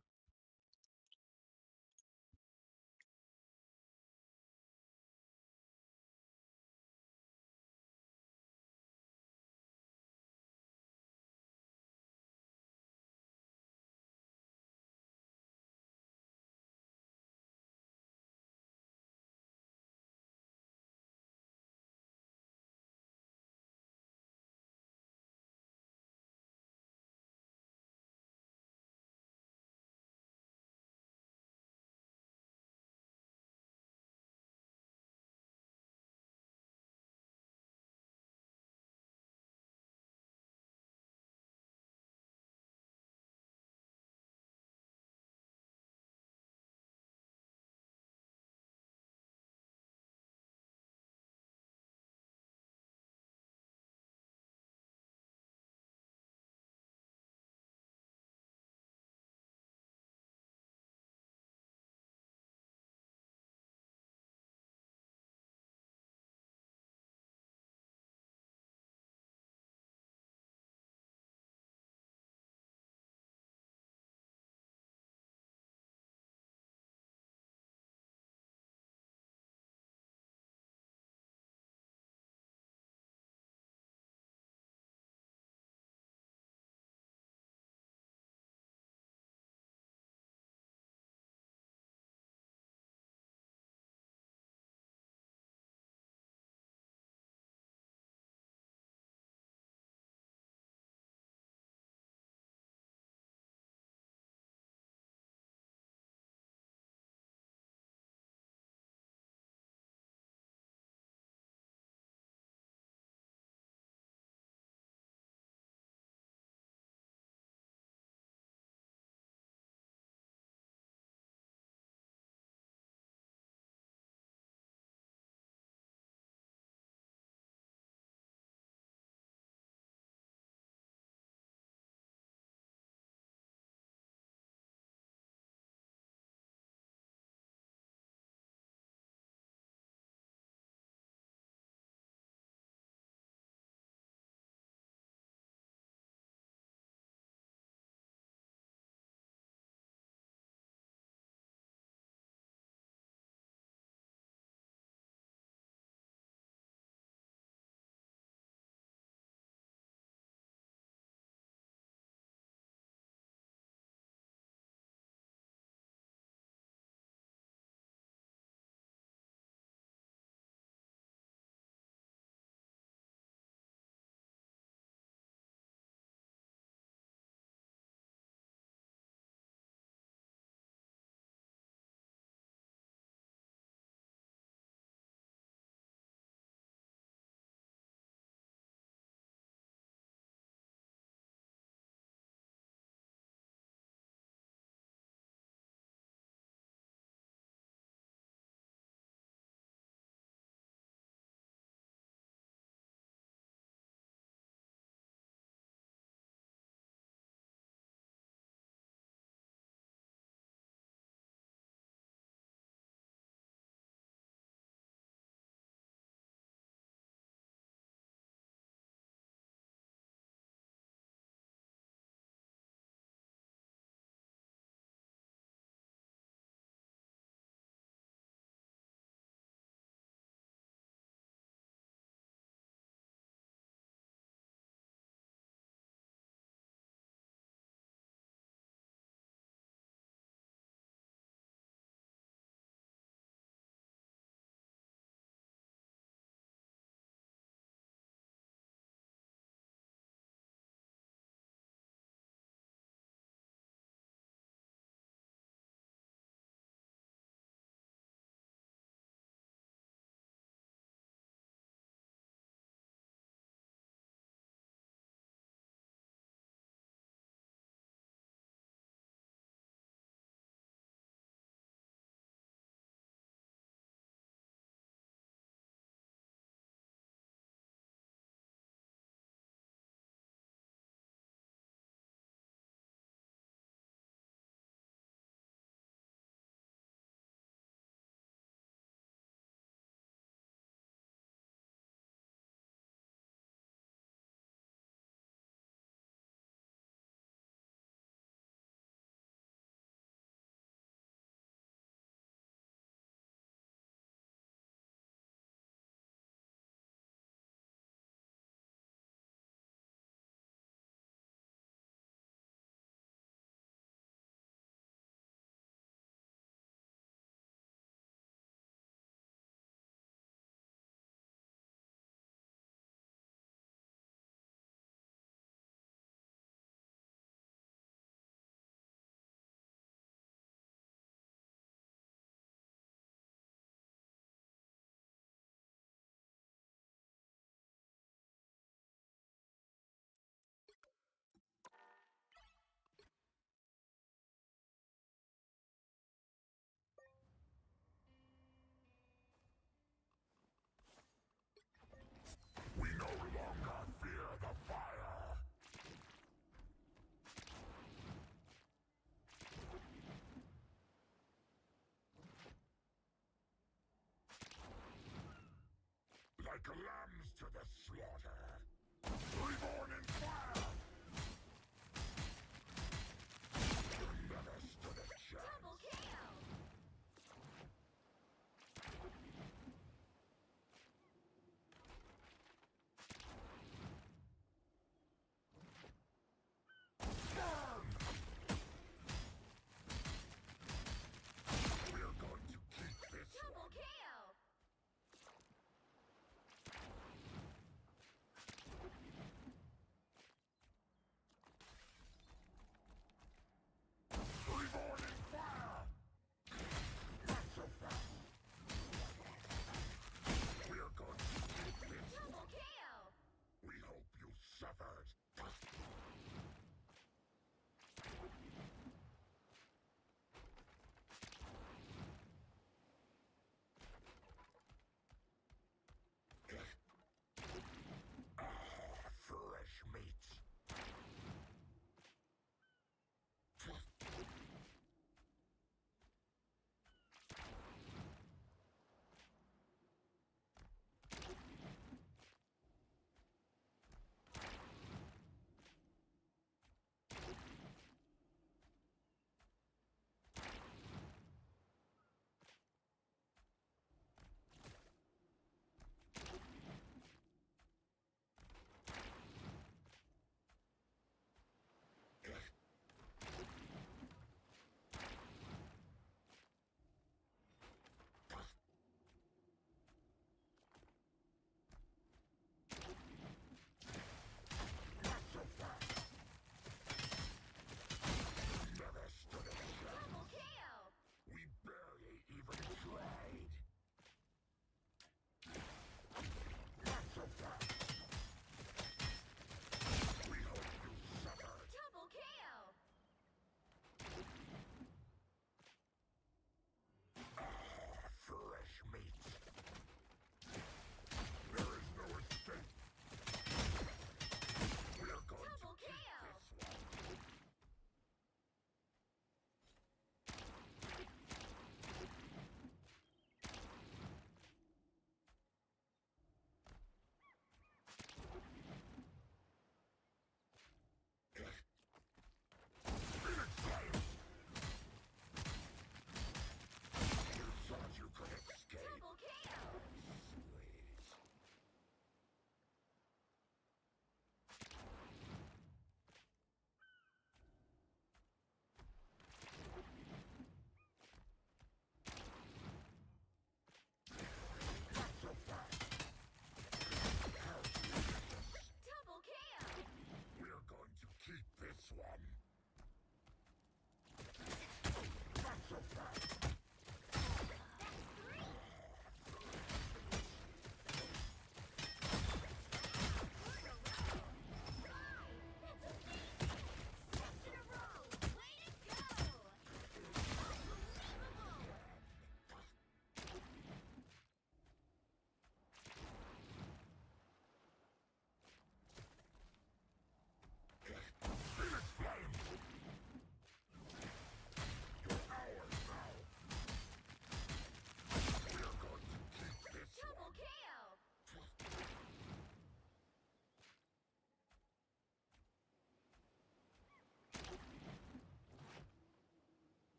Like lambs to the slaughter. Reborn in fire! You never stood a chance. Double KO! We're going to keep this Double one. KO!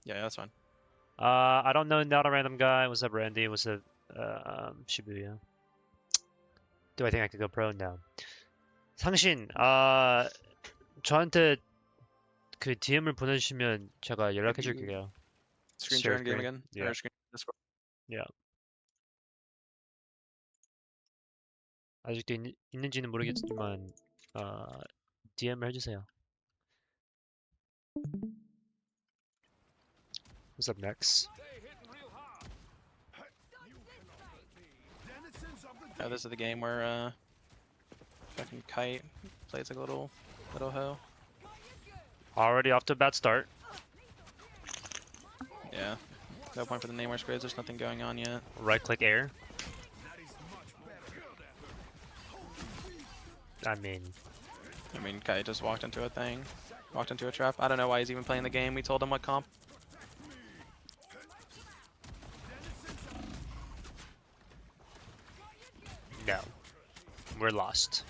Yeah, that's fine. I don't know, not a random guy. What's up, Randy? What's up, Shibuya? Do I think I could go pro? No. 상신, 저한테 그 DM을 보내주시면 제가 연락해 줄게요. Screen Share sharing game screen. again? Yeah. Or screen Discord? 아직도 있는지는 모르겠지만 DM을 해주세요. What's up next? Yeah, this is the game where fucking Kite plays like a little hoe. Already off to a bad start. Yeah. No point for the Namor squids, there's nothing going on yet. Right click air. I mean, Kite just walked into a thing. Walked into a trap. I don't know why he's even playing the game. We told him what comp. no. We're lost.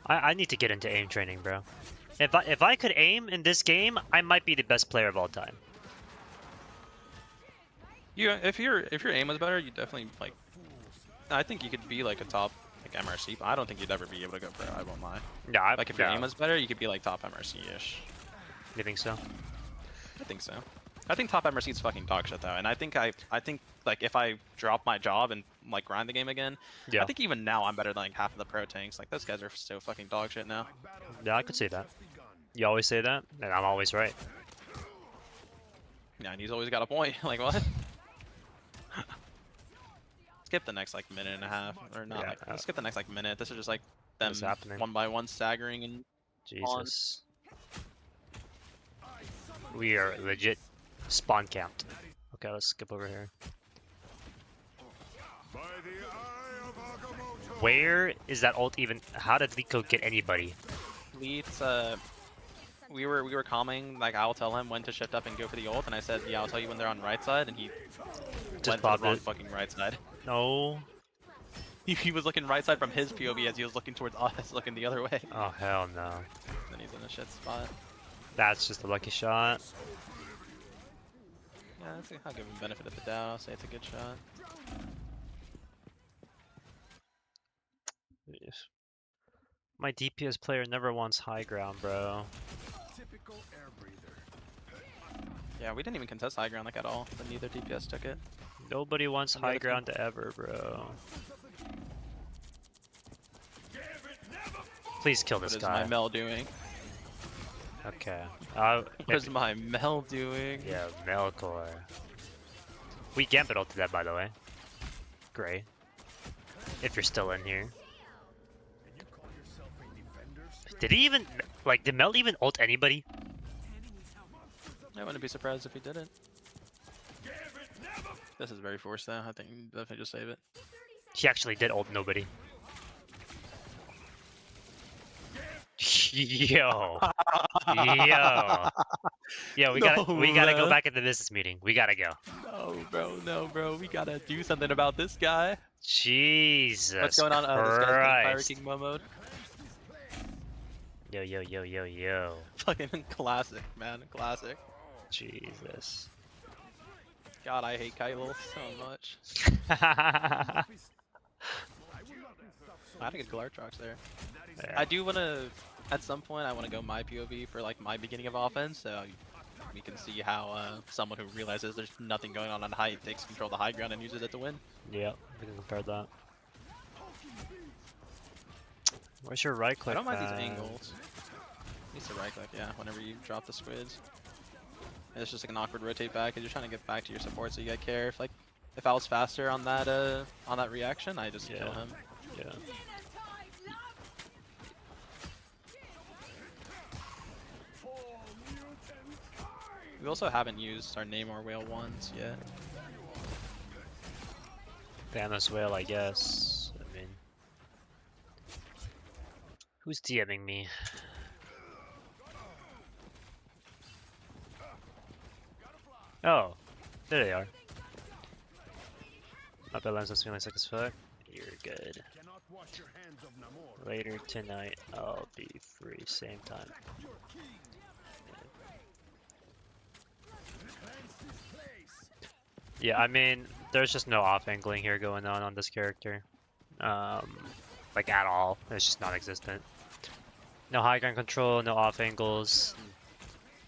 I need to get into aim training, bro. If I could aim in this game, I might be the best player of all time. If your aim was better, you definitely like. I think you could be like a top like MRC, but I don't think you'd ever be able to go pro. I won't lie. No, Like if your aim was better, you could be like top MRC-ish. You think so? I think so. I think top MRC is fucking dog shit though, and I think like if I drop my job and like grind the game again, Yeah. I think even now I'm better than like half of the pro tanks. Like those guys are so fucking dog shit now. Yeah, I could say that. You always say that, and I'm always right. Yeah, and he's always got a point. Like what? Skip the next like minute and a half, or not. Yeah, Like, skip the next like minute. This is just like them What's happening? one by one staggering and Jesus. We are legit spawn camped. Okay, let's skip over here. By the eye of Agamotto. Where is that ult even? How did Liko get anybody? Leeds, we were calming, like I'll tell him when to shift up and go for the ult, and I said, yeah, I'll tell you when they're on right side, and he Just went to popped the wrong it. fucking right side. No. He was looking right side from his POV as he was looking towards us, looking the other way. Oh hell no. Then he's in a shit spot. That's just a lucky shot. Yeah, I'll give him benefit of the doubt. I'll say it's a good shot. My DPS player never wants high ground, bro. Typical air breather. Yeah, we didn't even contest high ground like at all, but neither DPS took it. Nobody wants On the high other team. ground to ever, bro. Please kill What this is guy. my Mel doing? Okay. What is my Mel doing? Yeah, Melkor. We Gambit ulted that, by the way. Great. If you're still in here. And you call yourself a defender? Did he even, like, did Mel even ult anybody? I wouldn't be surprised if he didn't. This is very forced though. I think you definitely just save it. He actually did ult nobody. Yo. Yo. Yo, we gotta go back at the business meeting. We gotta go. No, bro. We gotta do something about this guy. Jesus What's going on? Oh, this guy's playing Pirate Christ. King mode. Yo. Fucking classic, man. Classic. Jesus. God, I hate Kylo so much. Yeah. I had a good Galartrox there. I do want to, at some point, I want to go my POV for like my beginning of offense, so we can see how someone who realizes there's nothing going on height takes control of the high ground and uses it to win. Yeah, we can compare that. Where's your right click? I don't mind these man? angles. Needs to right click, yeah, whenever you drop the squids. And it's just like an awkward rotate back because you're trying to get back to your support, so you gotta care. If I was faster on that reaction, I just kill him. Yeah. We also haven't used our Namor whale once yet. Thanos whale, I guess. I mean, who's DMing me? Oh, there they are. My bad lens is feeling sick as fuck. You're good. Cannot wash your hands of Namor. Later tonight, I'll be free, same time. Your king. Cleanse this place. Yeah, I mean, there's just no off-angling here going on this character. Like at all. It's just non-existent. No high ground control, no off angles.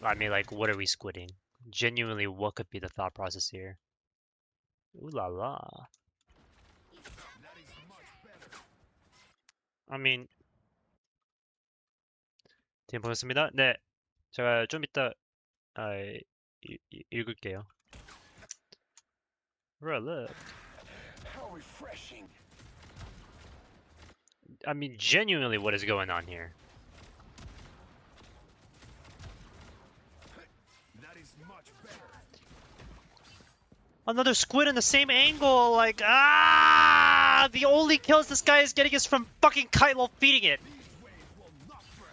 I mean, like, what are we squidding? Genuinely, what could be the thought process here? Ooh la la. That is much better. I mean, 팀 보냈습니다. 네, 제가 좀 이따 읽을게요. Look. How refreshing. I mean, genuinely, what is going on here? That is much better. Another squid in the same angle, like, the only kills this guy is getting is from fucking Kylo feeding it. These waves will not break.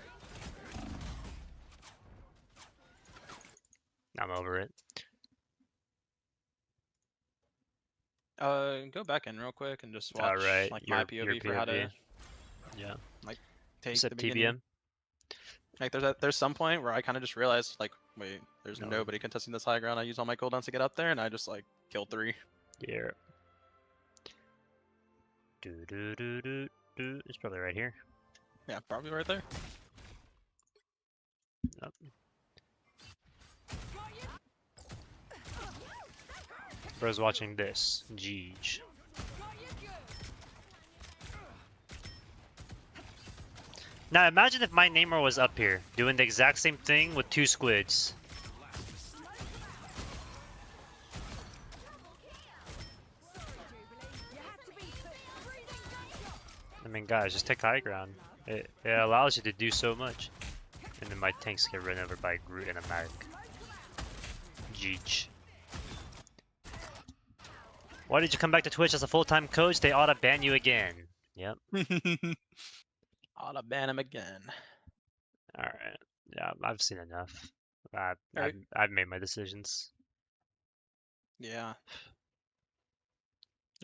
I'm over it. Go back in real quick and just watch Alright, like my POV for how to Yeah. take Except the beginning. TBM. Like there's some point where I kind of just realized like, wait, there's No. nobody contesting this high ground. I use all my cooldowns to get up there, and I just like killed 3. Yeah. Do do do do do. It's probably right here. Yeah, probably right there. Yep. Bro's watching this. Jeej. Now imagine if my Namor was up here, doing the exact same thing with 2 squids. I mean, guys, just take high ground. It allows you to do so much. And then my tanks get run over by Groot and a Mag. Jeej. Why did you come back to Twitch as a full-time coach? They ought to ban you again. Yep. Ought to ban him again. Alright. Yeah, I've seen enough. Alright. I've made my decisions. Yeah.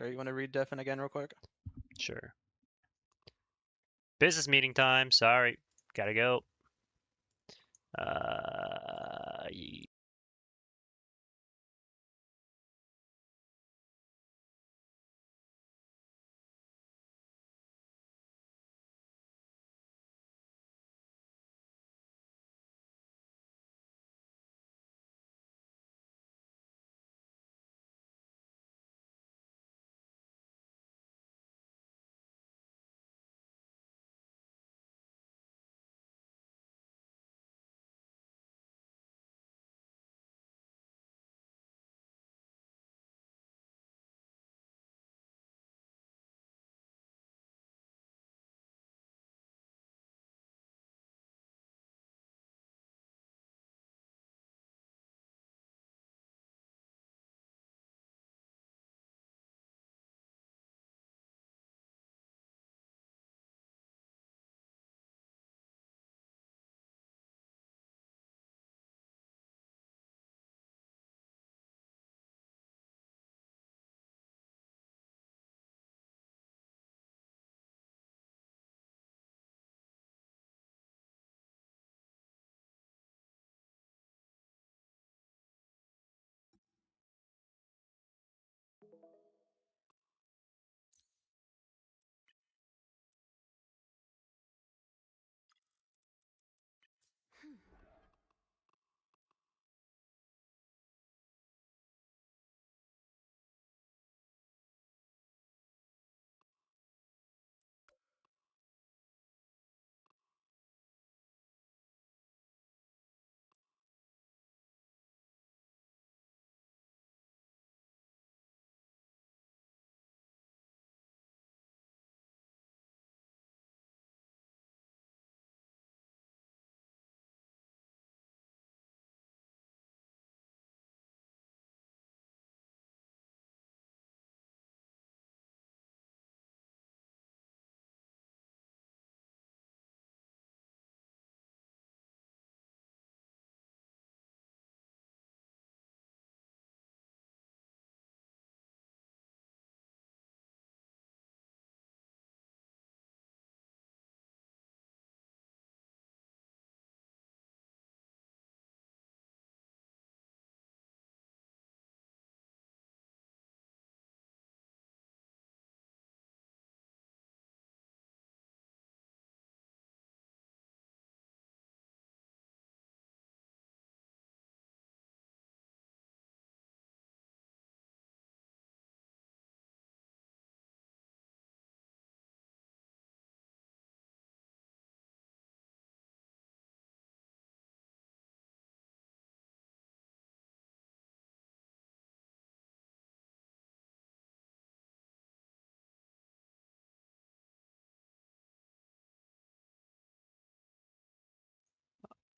Alright, you want to read Defin again real quick? Sure. Business meeting time. Sorry. Gotta go.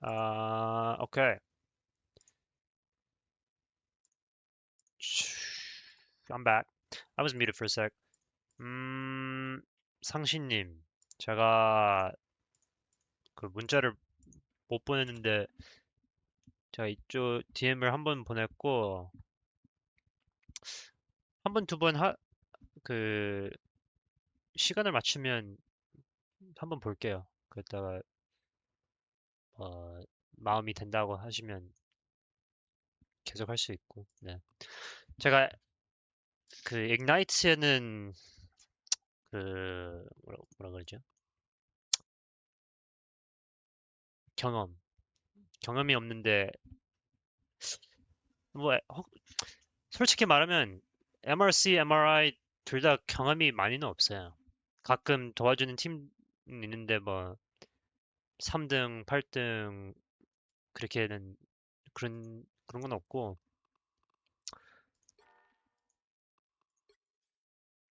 Okay. I'm back. I was muted for a sec. 상신님, 제가 그 문자를 못 보냈는데 제가 이쪽 DM을 한 번 보냈고 한 번, 두 번 그 시간을 맞추면 한 번 볼게요. 그랬다가 마음이 된다고 하시면 계속 할 수 있고. 네. 제가 그 ignite는 그 뭐라 그러죠? 경험이 없는데 뭐 솔직히 말하면 MRC, MRI 둘 다 경험이 많이는 없어요. 가끔 도와주는 팀 있는데 뭐 3등, 8등 그렇게는 그런 건 없고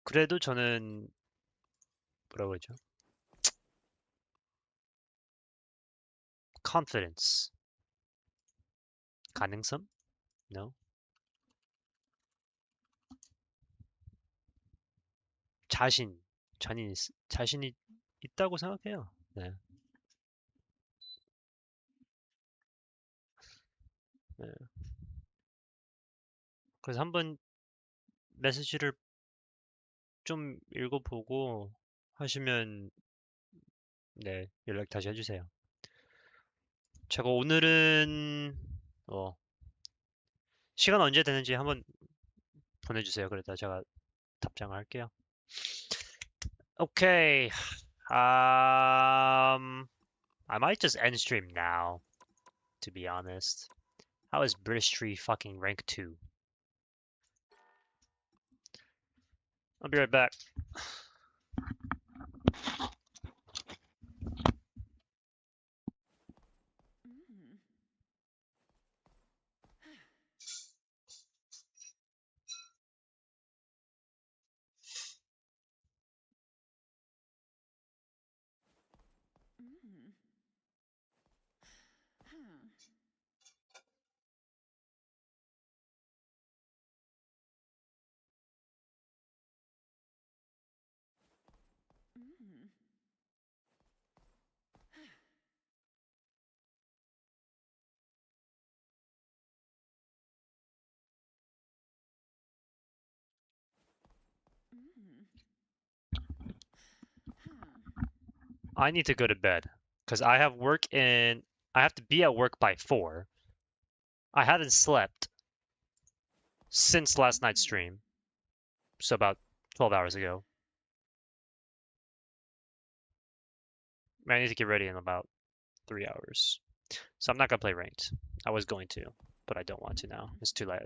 그래도 저는 뭐라 그러죠? confidence 가능성? No. 자신이 있다고 생각해요. 네. 네. 그래서 한번 메시지를 좀 읽어보고 하시면 네, 연락 다시 해주세요. 제가 오늘은 시간 언제 되는지 한번 보내주세요. 그러다 제가 답장을 할게요. Okay. I might just end stream now, to be honest. How is British Tree fucking rank 2? I'll be right back. I need to go to bed because I have I have to be at work by 4. I hadn't slept since last night's stream, so about 12 hours ago. I need to get ready in about 3 hours. So I'm not gonna play ranked. I was going to, but I don't want to now. It's too late.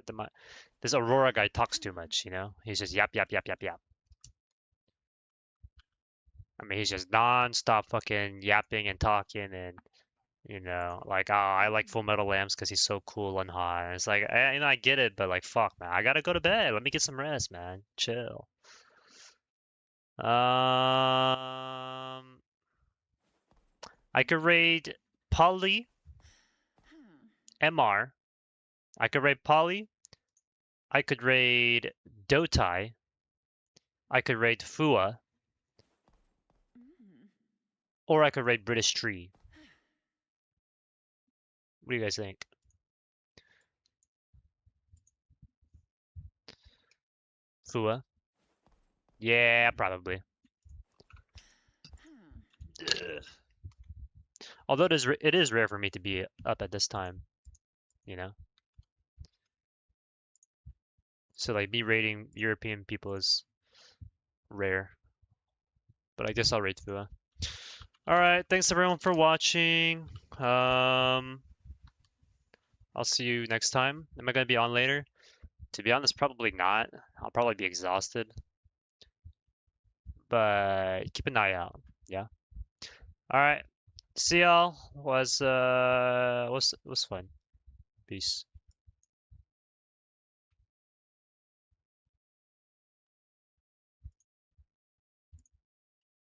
This Aurora guy talks too much, you know? He's just yap, yap, yap, yap, yap. I mean, he's just non-stop fucking yapping and talking and, like, oh, I like Fullmetallamps because he's so cool and hot. And it's like, I get it, but like, fuck, man. I gotta go to bed. Let me get some rest, man. Chill. I could raid Polly, MR. I could raid Polly. I could raid Dotai. I could raid Fua. Or I could raid British Tree. What do you guys think? Fua? Yeah, probably. Ugh. Although it is rare for me to be up at this time, you know? So like me raiding European people is rare. But I guess I'll raid Fua. Alright, thanks everyone for watching. I'll see you next time. Am I gonna be on later? To be honest, probably not. I'll probably be exhausted. But keep an eye out. Yeah. Alright. See y'all. Was fun. Peace.